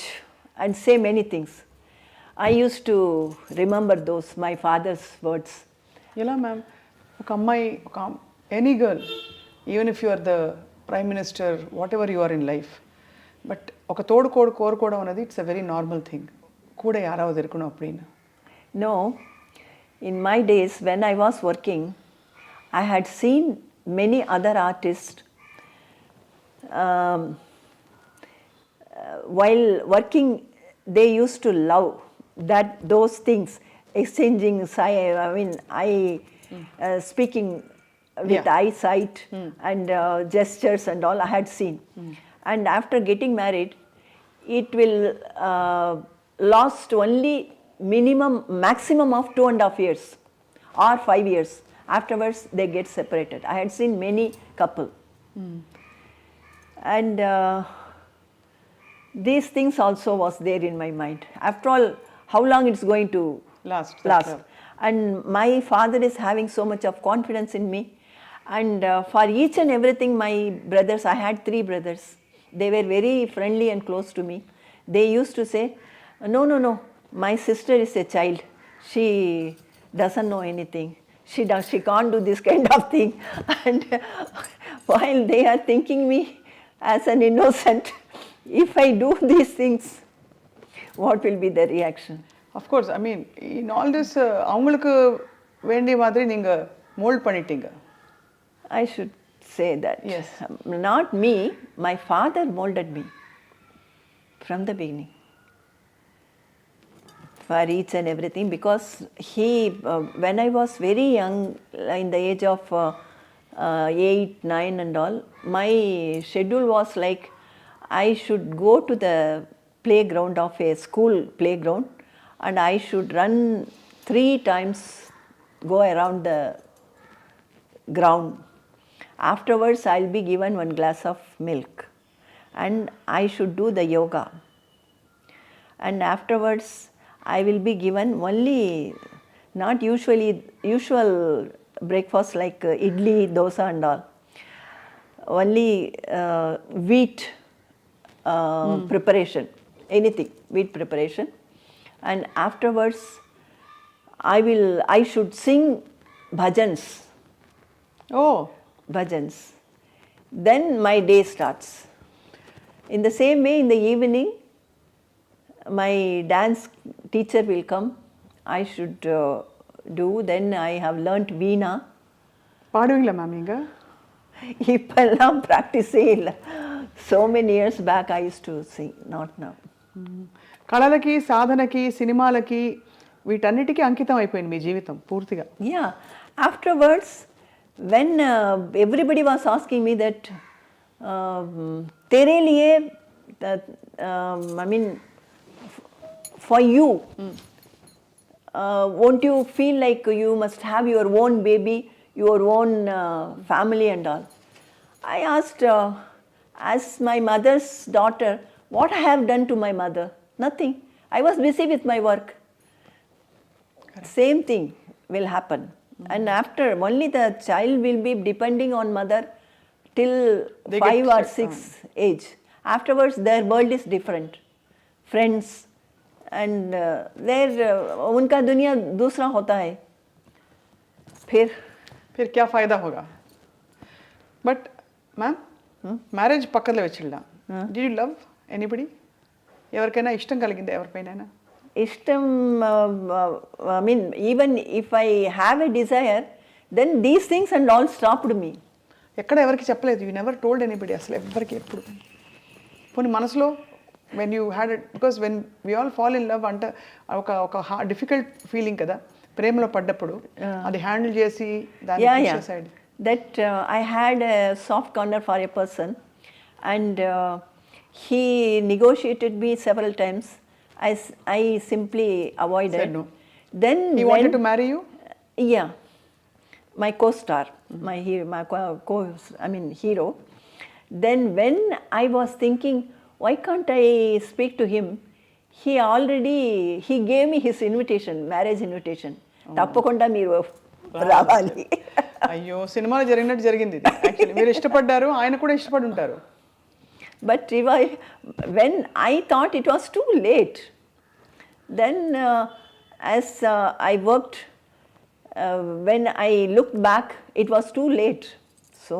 and say many things. I used to remember those, my father's words. ఎలా ma'am ఒక అమ్మాయి ఒక any girl even if you are the prime minister whatever you are in life but ఒక తోడు కోరుకోవడం అనేది it's a very normal thing கூட யாராவது இருக்கணும் அப்படின்னு. No, in my days when I was working, I had seen many other artists while working, they used to love those things, exchanging speaking with eyesight and gestures and all I had seen. And after getting married, it will last only maximum of 2.5 years or 5 years. Afterwards they get separated. I had seen many couple. And these things also was there in my mind. After all, how long it's going to last. And my father is having so much of confidence in me, and for each and everything, my brothers, I had 3 brothers, they were very friendly and close to me. They used to say, no, my sister is a child, she doesn't know anything, she can't do this kind of thing. And while they are thinking me as an innocent, if I do these things, what will be the reaction? Of course, I mean, in all this, அவங்களுக்கு வேண்டிய மாதிரி நீங்க mould பண்ணிட்டீங்க. I should say that. Yes. Not me, my father molded me from the beginning for each and everything, because he, when I was very young, in the age of 8, 9 and all, my schedule was like I should go to the playground of a school playground, and I should run 3 times, go around the ground. Afterwards, I'll be given 1 glass of milk, and I should do the yoga. And afterwards, I will be given only, not usual breakfast like idli, dosa and all, only wheat preparation, anything, wheat preparation. And afterwards, I should sing bhajans. Oh. Bhajans. Then my day starts. In the same way, in the evening, my dance teacher will come. I should do. Then I have learnt veena. பாடுவீங்களா ma'am நீங்க? இப்பெல்லாம் ப்ராக்டிஸே இல்லை. So many years back I used to sing, not now. కళలకి సాధనకి సినిమాలకి వీటన్నిటికీ అంకితం అయిపోయింది మీ జీవితం పూర్తిగా. Yeah. Afterwards, when everybody was asking me that तेरे लिए, I mean, for you, won't you feel like you must have your own baby, your own family and all? I asked, as my mother's daughter, what I have done to my mother? Nothing. I was busy with my work. Correct. Same thing will happen. And after, only the child will be depending on mother till 5 or 6 age. Afterwards, their world is different. Friends, and उनका दुनिया दूसरा होता है. फिर क्या फायदा होगा? But ma'am, marriage పక్కలో వెచ్చిల్లా. Did you love anybody? ఎవరికైనా ఇష్టం కలిగిందా ఎవరిపైనా? ఇష్టం, I mean, even if I have a desire, then these things and all stopped me. ఎక్కడ ఎవరికి చెప్పలేదు? You never told anybody అసలు ఎవరికి ఎప్పుడు? పోనీ మనసులో when you had it, because when we all fall in love అంటే ఒక డిఫికల్ట్ ఫీలింగ్ కదా ప్రేమలో పడ్డప్పుడు, అది హ్యాండిల్ చేసి దాన్ని side. That I had a soft corner for a person, and he negotiated me several times. I simply avoided. Said no. Then he wanted to marry you? Yeah, my co-star, my hero. Then when I was thinking, why can't I speak to him? He gave me his invitation, marriage invitation. తప్పకుండా మీరు రావాలి. అయ్యో, సినిమాలో జరిగినట్టు జరిగింది ఇది. Actually మీరు ఇష్టపడ్డారు, ఆయన కూడా ఇష్టపడి ఉంటారు. But when I thought it was too late, Then as I worked, when I looked back, it was too late. So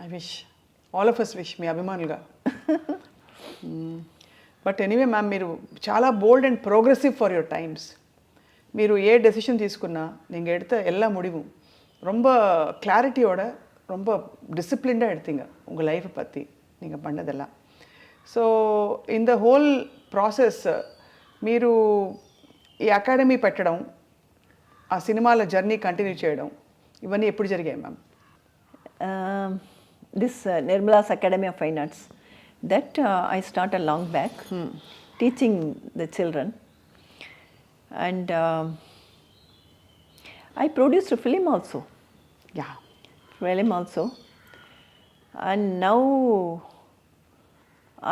I wish all of us wish మీ అభిమానులుగా. బట్ ఎనీవే మ్యామ్, మీరు చాలా bold and progressive for your times. మీరు ఏ decision తీసుకున్నా நீங்கள் எடுத்த எல்லா முடிவும் ரொம்ப கிளாரிட்டியோட ரொம்ப டிசிப்ளின்டாக எடுத்தீங்க உங்கள் லைஃப்பை பற்றி நீங்கள் பண்ணதெல்லாம். So in the whole process మీరు ఈ అకాడమీ పెట్టడం, ఆ సినిమాల జర్నీ కంటిన్యూ చేయడం, ఇవన్నీ ఎప్పుడు జరిగాయి ma'am? This Nirmala's Academy of Fine Arts, that I started long back, teaching the children, and I produced a film also. Yeah. Film also, and now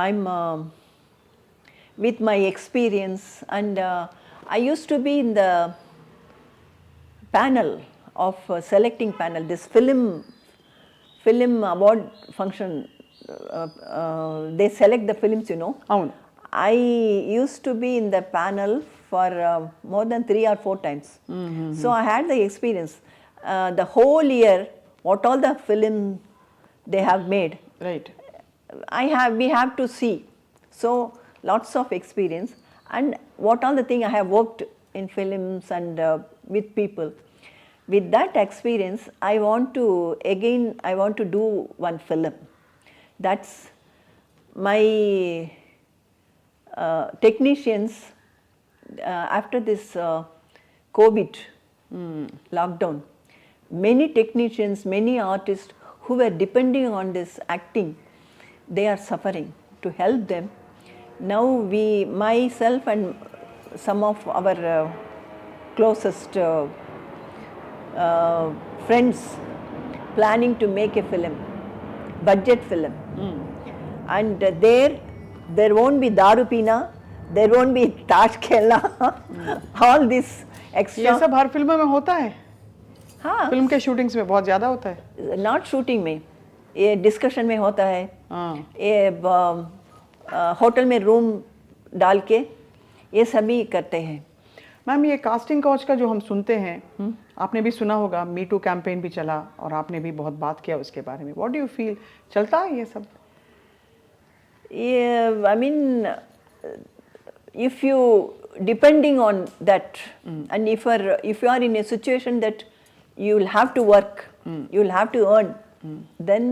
I'm with my experience, and I used to be in the panel of selecting panel, this film award function, they select the films, you know. అవును. I used to be in the panel for more than 3 or 4 times. So I had the experience. The whole year, what all the film they have made, right. we have to see. So lots of experience, and what all the thing I have worked in films and with people. With that experience, I want to do one film. That's my technicians, after this COVID lockdown, many technicians, many artists who were depending on this acting, they are suffering. To help them, now myself and some of our closest friends planning to make a film, budget film, and there won't be daru pina, there won't be taj khela, all this extra. ये सब हर film में होता है. हाँ, film के shootings में बहुत ज़्यादा होता है. नॉट शूटिंग में, ये डिस्कशन में होता है. हाँ. ये होटल में रूम डाल के ये सभी करते हैं. मैम, ये कास्टिंग काउच का जो हम सुनते हैं, आपने भी सुना होगा, मी टू कैंपेन भी चला और आपने भी बहुत बात किया उसके बारे में. व्हाट डू यू फील, चलता है ये सब? I mean, if you depending on that, and if you are in a situation that you will have to work, you will have to earn, then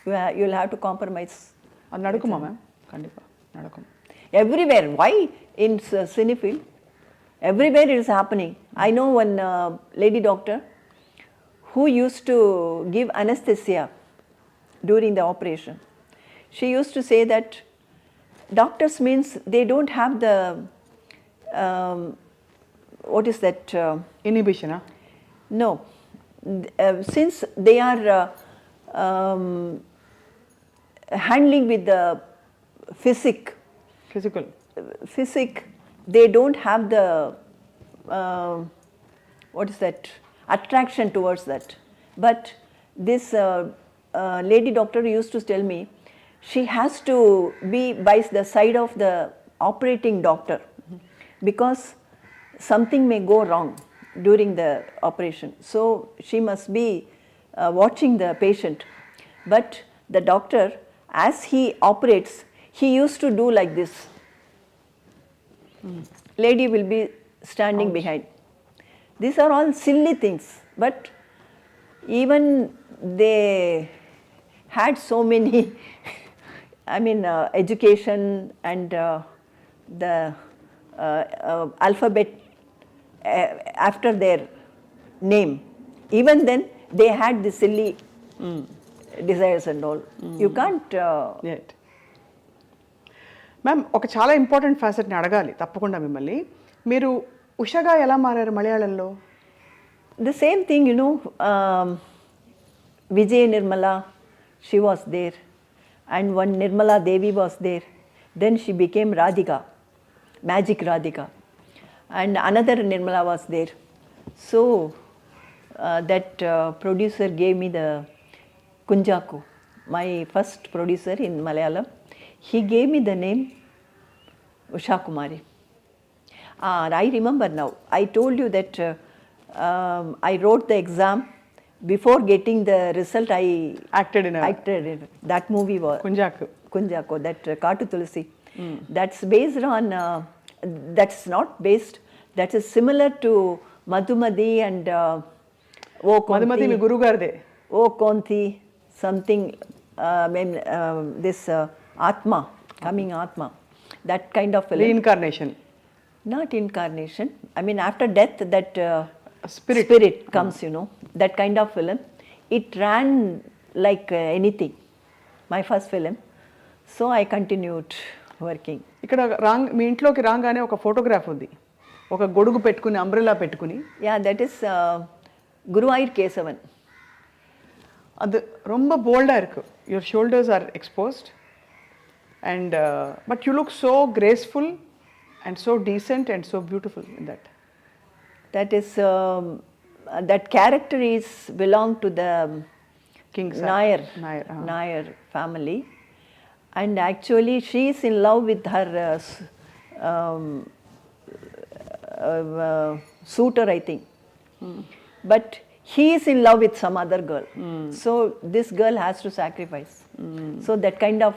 you will have to compromise. అది నడుకుమా ma'am? కండిపా నడుకుం. Everywhere. Why in cinefield? Everywhere it is happening. I know one lady doctor who used to give anesthesia during the operation. She used to say that doctors means they don't have the what is that? Inhibition, huh? No, since they are handling with the Physical. they don't have the what is that, attraction towards that. But this lady doctor used to tell me she has to be by the side of the operating doctor, because something may go wrong during the operation. So she must be watching the patient. But the doctor, as he operates, he used to do like this. Lady will be standing behind. These are all silly things, but even they had so many education and the alphabet after their name. Even then they had the silly desires and all. You can't right. Ma'am, ఒక చాలా important ఫ్యాసెట్ని అడగాలి తప్పకుండా మిమ్మల్ని. మీరు ఉషగా ఎలా మారారు మలయాళంలో? the same thing, you know. Vijay Nirmala, she was there, and one Nirmala Devi was there. Then she became Radhika, Magic Radhika, and another Nirmala was there. So that producer gave me the Kunjaku, my first producer in Malayalam. He gave me the name Usha Kumari. I remember now. I told you that I wrote the exam. Before getting the result, I Acted in that movie was Kunjaku. Kunjako, that Katu Tulsi. That's based on, that's not based, that is similar to Madhumati and O Konti. Madhumati మీ గురువు గారిదే. O Konti, something, this Atma, coming Atma, that kind of film. Reincarnation. Not incarnation. I mean, after death, that Spirit. comes, you know, that kind of film. It ran like anything, my first film. So I continued working. ఇక్కడ మీ ఇంట్లోకి రాగానే ఒక photograph ఉంది, ఒక గొడుగు పెట్టుకుని umbrella పెట్టుకుని. Yeah, that is Guruvayur Kesavan. அது ரொம்ப போல்டாக இருக்கு. Your shoulders are exposed and but you look so graceful and so decent and so beautiful in that. That is, that character is belong to the King Nair family. And actually she is in love with her suitor, I think. But he is in love with some other girl. So this girl has to sacrifice. So that kind of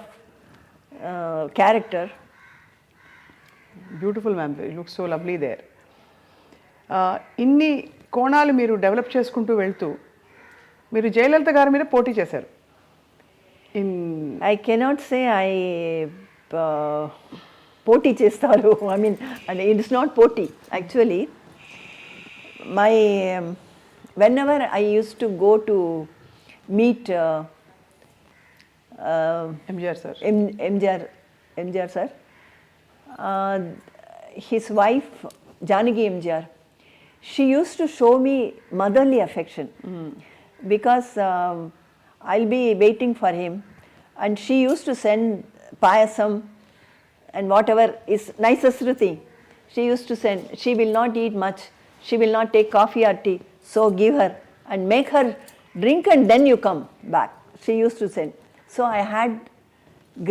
character. Beautiful, ma'am. You look so lovely there. ఇన్ని కోణాలు మీరు develop చేసుకుంటూ వెళ్తూ మీరు జయలలిత గారి మీద పోటీ చేశారు. I cannot say I poti chestaru. I mean, it is not poti. Actually, my whenever I used to go to meet MGR sir, MGR sir, his wife Janaki MGR, she used to show me motherly affection because I'll be waiting for him, and she used to send payasam and whatever is nicest thing. She used to send. She will not eat much. She will not take coffee or tea. So give her and make her drink, and then you come back. She used to send. So I had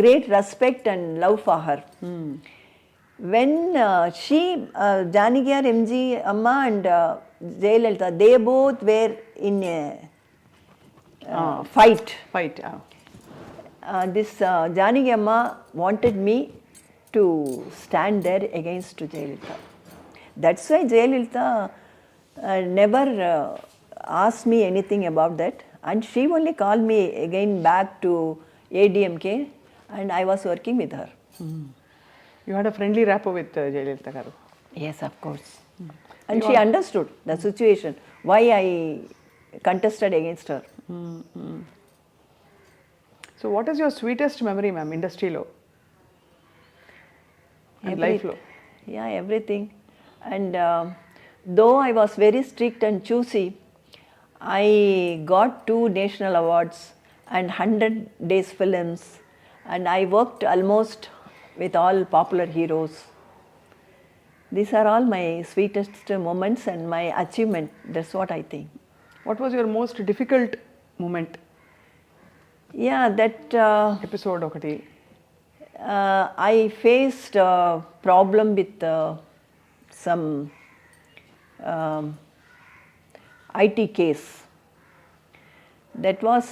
great respect and love for her. When Janaki MG Amma and Jayalalitha, they both were in a fight. This Janaki Amma wanted me to stand there against Jayalalitha. That's why Jayalalitha never asked me anything about that, and she only called me again back to ADMK, and I was working with her. You had a friendly rapport with Jayalalitha garu. Yes, of course. And she understood the situation, why I contested against her. So what is your sweetest memory, ma'am, industry lo and life lo? Yeah, everything. And though I was very strict and choosy, I got 2 national awards and 100 days films, and I worked almost with all popular heroes. These are all my sweetest moments and my achievement. That's what I think. What was your most difficult moment? Yeah, that Episode okati. I faced a problem with some IT case. That was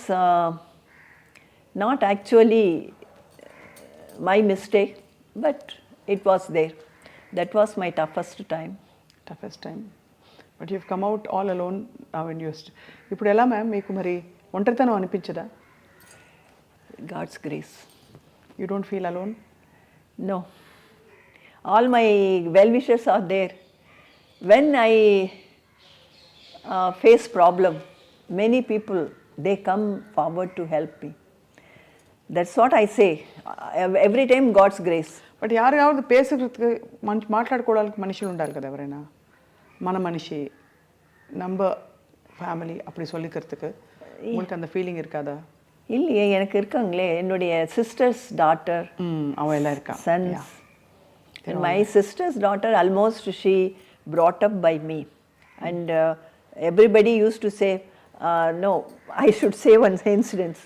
not actually my mistake, but it was there. That was my toughest time. But you've come out all alone now in your ఇప్పుడు ఎలా ma'am మీకు మరి ఒంటరితనం అనిపించదా? God's grace. You don't feel alone? No. All my well-wishers are there. When I face problem, many people, they come forward to help me. That's what I say. Every time God's grace. But யாராவது பேசுறதுக்கு మాట్లాడుకోవడానికి మనుషులు ఉండాలి కదా, ఎవరైనా మన మనిషి நம்ம ஃபேமிலி அப்படி சொல்லிக்கிறதுக்கு உங்களுக்கு அந்த ஃபீலிங் இருக்காதா? இல்லையே, எனக்கு இருக்காங்களே, என்னுடைய சிஸ்டர்ஸ் டாட்டர், அவ எல்லாம் இருக்கா, sons. My sister's daughter, almost she brought up by me, and everybody used to say, no, I should say one incident.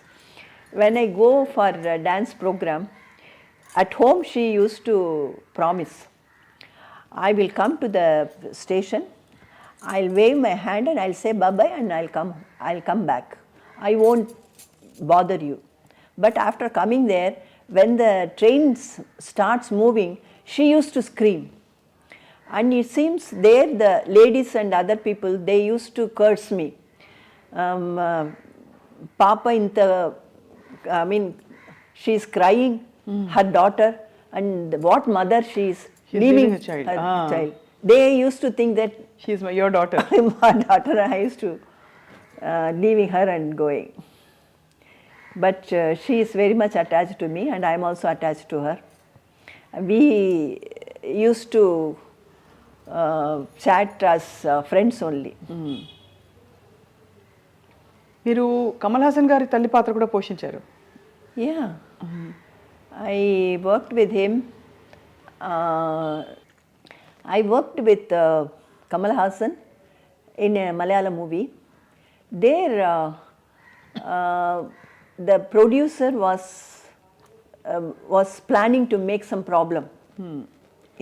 When I go for a dance program, At home, she used to promise, I will come to the station, I'll wave my hand and I'll say bye-bye and I'll come back. I won't bother you. But after coming there, when the train starts moving, she used to scream. And it seems there the ladies and other people, they used to curse me. Papa inta, I mean, she's crying, her daughter, and what mother she's leaving her child. child. They used to think that She's your daughter. my daughter, I used to leaving her and going. But she is very much attached to me and I am also attached to her. We used to chat as friends only. మీరు కమల్ హాసన్ గారి తల్లి పాత్ర కూడా పోషించారు. Yeah. I worked with him. I worked with Kamal Hassan in a Malayalam movie. There, the producer was planning to make some problem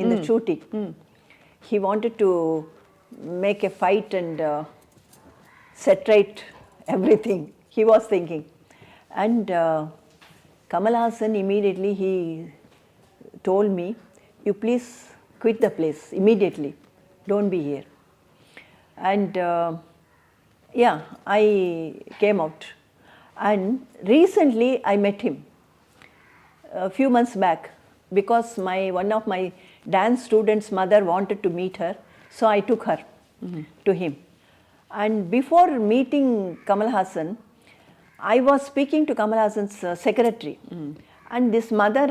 in the shooting. He wanted to make a fight and set right everything. He was thinking, and Kamal Hassan immediately he told me, "You please quit the place immediately. Don't be here." And yeah, I came out. And recently I met him a few months back because one of my dance students' mother wanted to meet her, so I took her to him. And before meeting Kamal Hassan, I was speaking to Kamal Hassan's secretary. And this mother,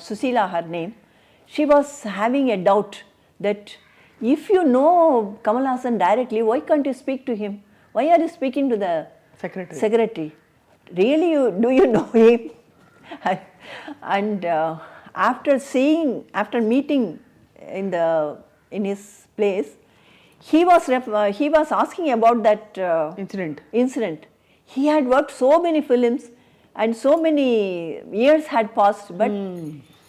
Susila, her name, she was having a doubt that if you know Kamal Hassan directly, why can't you speak to him? Why are you speaking to the secretary? Really, do you know him? And after meeting in his place, he was asking about that incident. He had worked so many films and so many years had passed, but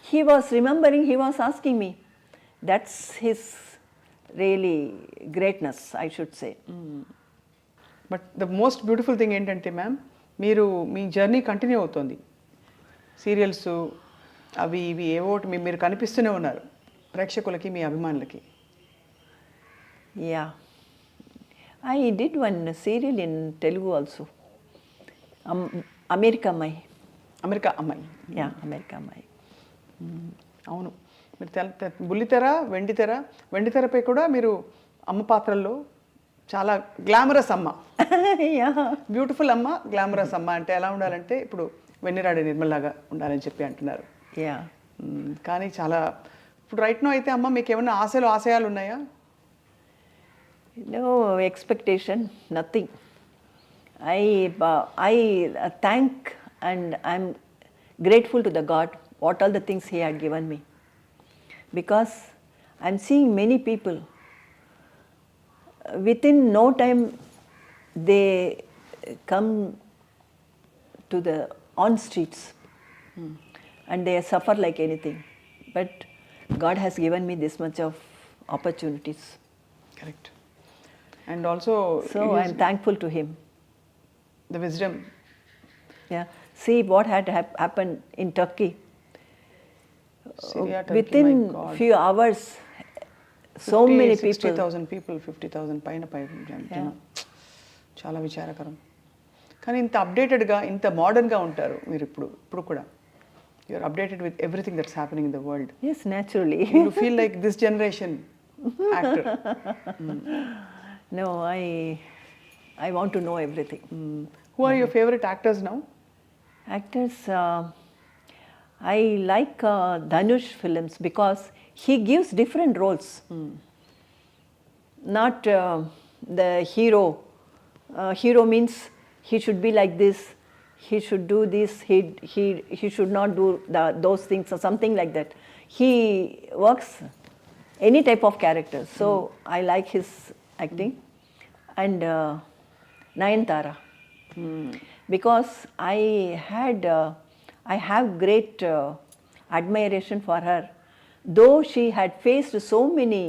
he was remembering, he was asking me. That's his really greatness, I should say. But the most beautiful thing ఏంటంటే ma'am, మీరు మీ journey continue అవుతుంది. Serials అవి ఇవి ఏవోటి మీరు కనిపిస్తూనే ఉన్నారు ప్రేక్షకులకి, మీ అభిమానులకి. Yeah. I did one serial in Telugu also. America అమ్మాయి. యా, అమెరికా అమ్మాయి. అవును, మీరు బుల్లితెర, వెండితెరపై కూడా మీరు అమ్మ పాత్రల్లో చాలా గ్లామరస్ అమ్మ, బ్యూటిఫుల్ అమ్మ, గ్లామరస్ అమ్మ. అంటే ఎలా ఉండాలంటే ఇప్పుడు వెన్నెర అడై నిర్మలాగా ఉండాలని చెప్పి అంటున్నారు. యా, కానీ చాలా ఇప్పుడు రైట్ నో అయితే అమ్మ మీకు ఏమైనా ఆశయాలు ఉన్నాయా? No expectation, nothing. I thank and I'm grateful to the God what all the things He had given me, because I'm seeing many people within no time they come to the on streets and they suffer like anything, but God has given me this much of opportunities. Correct. And also, so I'm thankful to Him. The wisdom. Yeah. See what had happened in Turkey. Syria, Turkey, within few hours, so many people. 60,000 people, 50,000 పైన చాలా విచారకరం. కానీ ఇంత అప్డేటెడ్గా, ఇంత మోడర్న్గా ఉంటారు మీరు ఇప్పుడు కూడా. You're updated with everything that's happening in the world. Yes, naturally. You feel like this generation actor. No, I want to know everything. Who are your favorite actors now? Actors, I like Dhanush films because he gives different roles. Not the hero. Hero means he should be like this, he should do this, he should not do those things or something like that. He works any type of character. So I like his acting. And Nayanthara. Because I have great admiration for her. Though she had faced so many,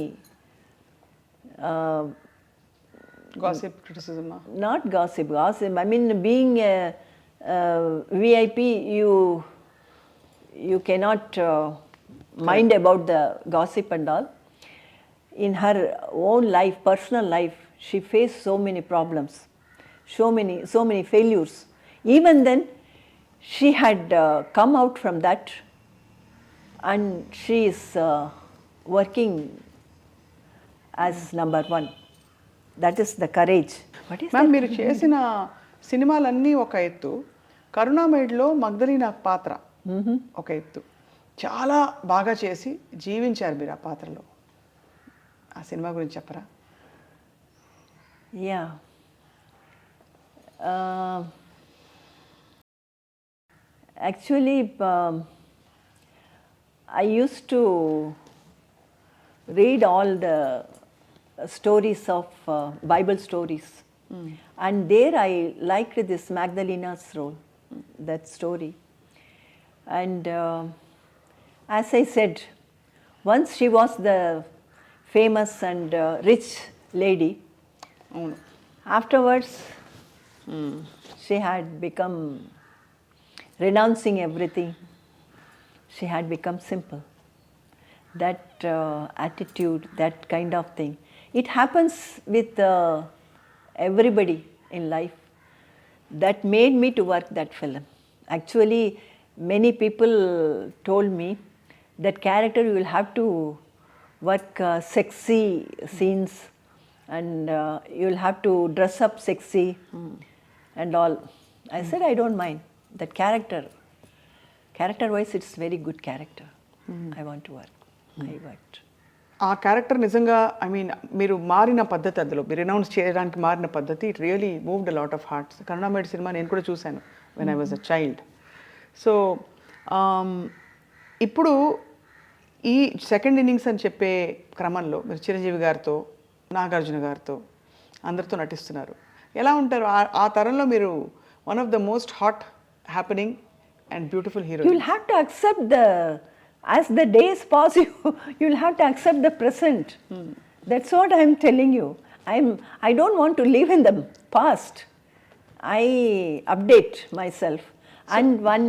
gossip criticism. not gossip, I mean, being a VIP, you cannot mind about the gossip and all. In her own life, personal life, she faced so many problems, so many failures. Even then, she had come out from that, and she is working as number one. That is the courage. What is ma'am that? మీరు చేసిన సినిమాలన్నీ ఒక ఎత్తు, కరుణామయుడిలో మగ్ధలీనా పాత్ర ఒక ఎత్తు. చాలా బాగా చేసి జీవించారు మీరు ఆ పాత్రలో. ఆ సినిమా గురించి చెప్పరా? Yeah. Actually, I used to read all the stories of Bible stories, and there I liked this Magdalena's role, that story. And as I said, once she was the famous and rich lady. అవును. Afterwards, she had become, renouncing everything, she had become simple. That attitude, that kind of thing. It happens with everybody in life. That made me to work that film. Actually, many people told me that character you will have to work sexy scenes, and you will have to dress up sexy and all. I said I don't mind that character. Character wise, it's very good character. I want to work. I worked. ఆ character నిజంగా I mean మీరు మారిన పద్ధతి, అందులో మీరు announce చేయడానికి మారిన పద్ధతి, it really moved a lot of hearts. కరుణామయుడి సినిమా నేను కూడా చూశాను when I was a child. So ఇప్పుడు ఈ సెకండ్ ఇన్నింగ్స్ అని చెప్పే క్రమంలో మీరు చిరంజీవి గారితో, నాగార్జున గారితో అందరితో నటిస్తున్నారు. ఎలా ఉంటారు ఆ తరంలో? మీరు one of the most hot happening and beautiful hero. You'll have to accept as the days pass, you'll have to accept the present. That's what I'm telling you. I don't want to live in the past. I update myself. And one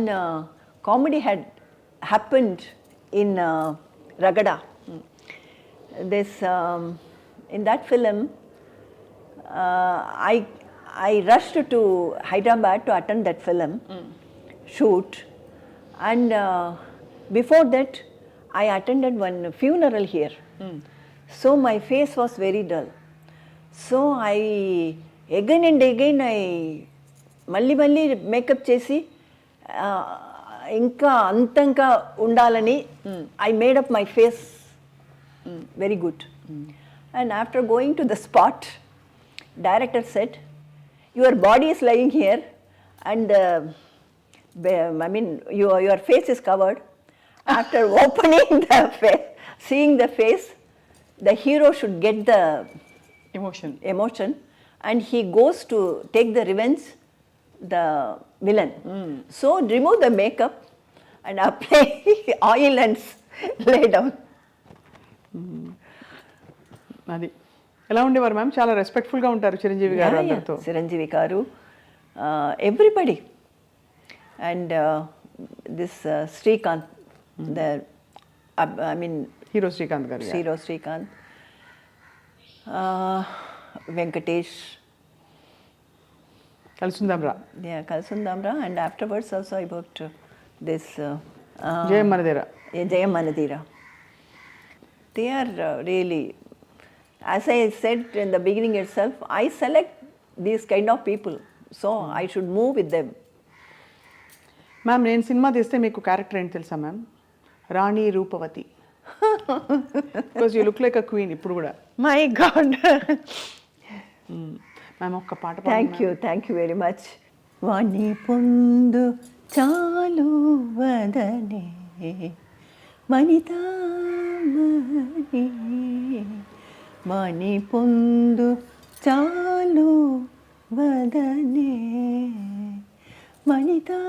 comedy had happened in Ragada. This in that film, I rushed to Hyderabad to attend that film shoot, and before that I attended one funeral here. So my face was very dull. So I again and again మళ్ళీ makeup చేసి ఇంకా అంతంగా ఉండాలని I made up my face very good. And after going to the spot, director said, your body is lying here and I mean your face is covered. After opening the face, seeing the face, the hero should get the emotion, and he goes to take the revenge, the villain. So remove the makeup and apply oil and lay down. అది ఎలా ఉండేవారు ma'am? చాలా రెస్పెక్ట్ఫుల్గా ఉంటారు చిరంజీవి గారు అందరితో. చిరంజీవి గారు, everybody. And this Srikanth, I mean hero Srikanth గారు. Hero Srikanth, Venkatesh, కలుసుందాంరా. yeah, Kalsundamra, and afterwards also I worked this జయం మనదేరా. Jayam Manadira. They are really, as I said in the beginning itself, I select these kind of people, so I should move with them. Ma'am నేను సినిమా తీస్తే మీకు character ఏంటి తెలుసా ma'am? రాణి రూపవతి. Because you look like a queen ఇప్పుడు కూడా. My God. మ్యామ్ ఒక్క పాట. Thank you very much. వాణి పొందు చాలు వదనే వనితామణి, వాణి పొందు చాలు వదనే వనితామణి,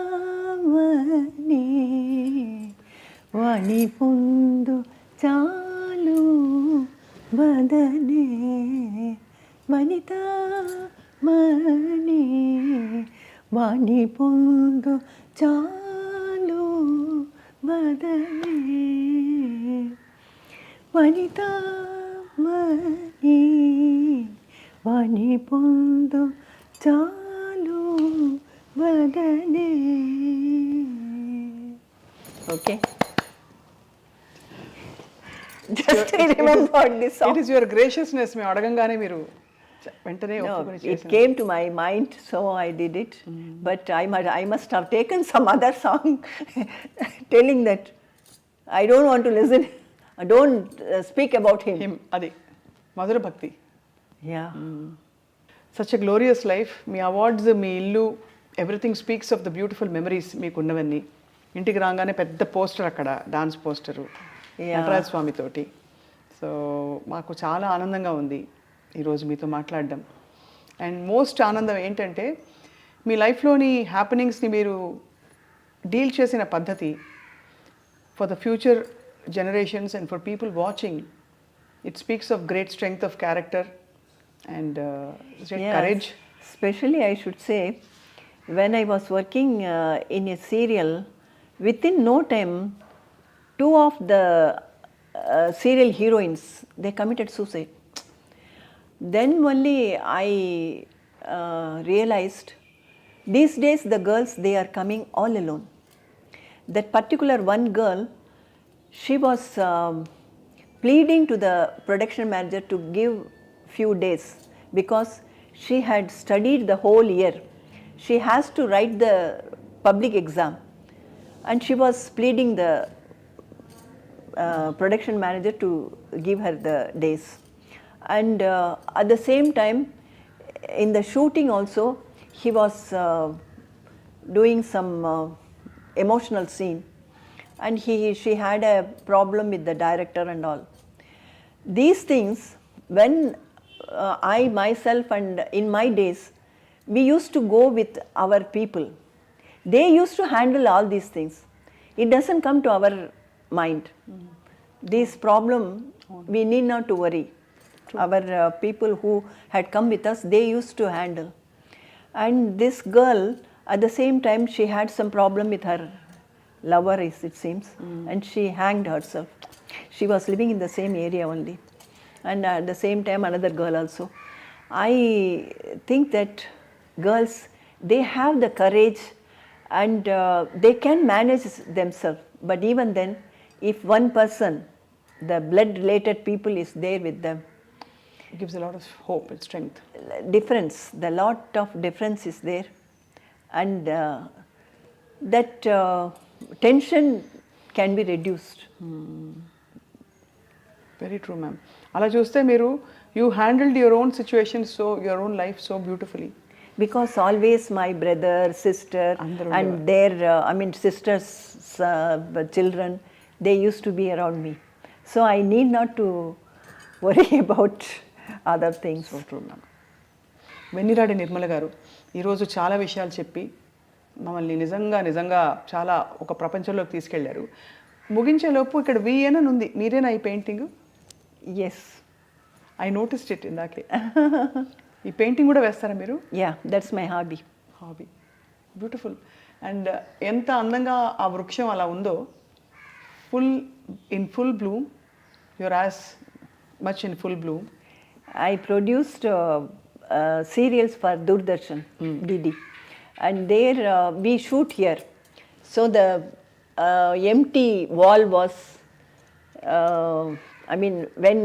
వాణి పొందు చాలు వదనే వనిత మణి వాణి పొందు చాలు వదనే వనిత మణి వాణి పొందు చాలు వదనే. Okay. Just I remembered this song. It is your graciousness. మేము అడగంగానే మీరు వెంటనే No, ఒప్పుకొని it చేశారు. came to my mind, so I did it. But I must have taken some other song telling that I don't want to listen. I don't speak about him. Him, అది మధుర భక్తి. Yeah. Such a glorious life. మీ awards, మీ ఇల్లు, everything speaks of the beautiful memories మీకున్నవన్నీ. ఇంటికి రాగానే పెద్ద పోస్టర్ అక్కడ, డాన్స్ పోస్టరు నటరాజ స్వామితోటి. సో మాకు చాలా ఆనందంగా ఉంది ఈరోజు మీతో మాట్లాడడం. అండ్ మోస్ట్ ఆనందం ఏంటంటే మీ లైఫ్లోని హ్యాపెనింగ్స్ని మీరు డీల్ చేసిన పద్ధతి for the future generations and for people watching, it speaks of great strength of character and great courage. Especially I should say, when I was working in a serial, within no time, two of the serial heroines, they committed suicide. Then only I realized, these days the girls, they are coming all alone. That particular one girl, she was pleading to the production manager to give few days because she had studied the whole year. She has to write the public exam and she was pleading the production manager to give her the days. And at the same time, in the shooting also, he was doing some emotional scene. And she had a problem with the director and all. These things, when I myself and in my days, we used to go with our people. They used to handle all these things. It doesn't come to our mind. This problem, we need not to worry. Our people who had come with us, they used to handle. And this girl, at the same time, she had some problem with her lover, it seems, and she hanged herself. She was living in the same area only, and at the same time another girl also. I think that girls, they have the courage and they can manage themselves, but even then, if one person, the blood related people is there with them, It gives a lot of hope and strength. the lot of difference is there, and that tension can be reduced. Very true, ma'am. అలా చూస్తే మీరు you handled your own situation, so your own life so beautifully. Because always my brother, sister, Andaru and their, sisters' children, they used to be around me. So I need not to worry about other things. So true, ma'am. వెన్నిరాడి Nirmala గారు ఈరోజు చాలా విషయాలు చెప్పి మమ్మల్ని నిజంగా చాలా ఒక ప్రపంచంలోకి తీసుకెళ్లారు. ముగించేలోపు ఇక్కడ VN అని ఉంది, మీరేనా ఈ painting? Yes. I noticed it ఇందాకే. ఈ పెయింటింగ్ కూడా వేస్తారా మీరు? Yeah, that's my hobby. Hobby. Beautiful. And ఎంత అందంగా ఆ వృక్షం అలా ఉందో, full Bloom, your as much in full Bloom. I produced serials for Doordarshan, DD. And there we shoot here. So the empty wall was, when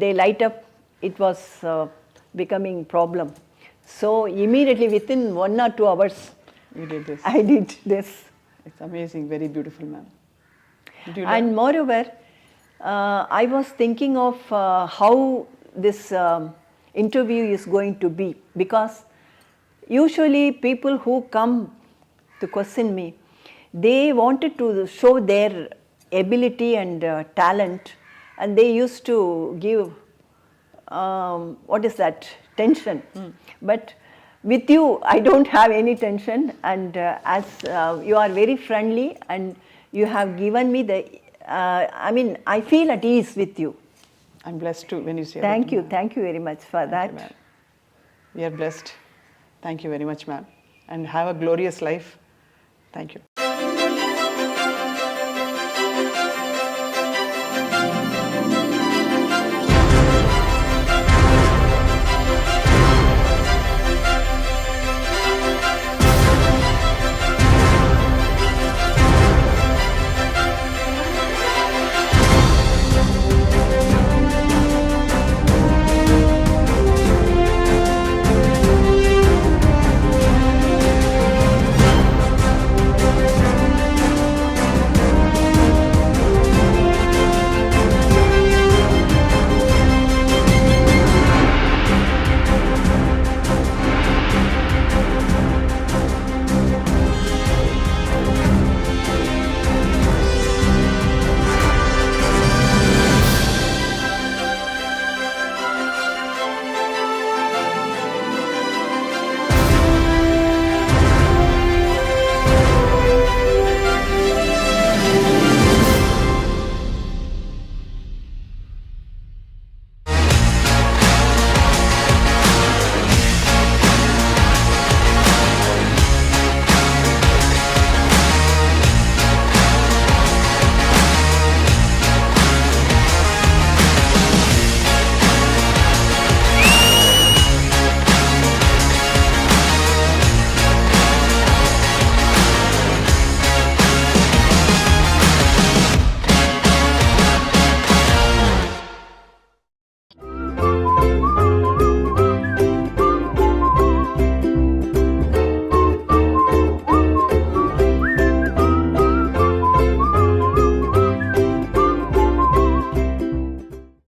they light up, it was becoming problem. So immediately within 1 or 2 hours, You did this. I did this. It's amazing, very beautiful, ma'am. And moreover, I was thinking of how this interview is going to be, because usually people who come to question me, they wanted to show their ability and talent, and they used to give tension. But with you, I don't have any tension, and as you are very friendly and you have given me the I mean, I feel at ease with you. I'm blessed too when you say Thank that. you. Thank you very much for that. Ma'am. We are blessed. Thank you very much, ma'am. And have a glorious life. Thank you.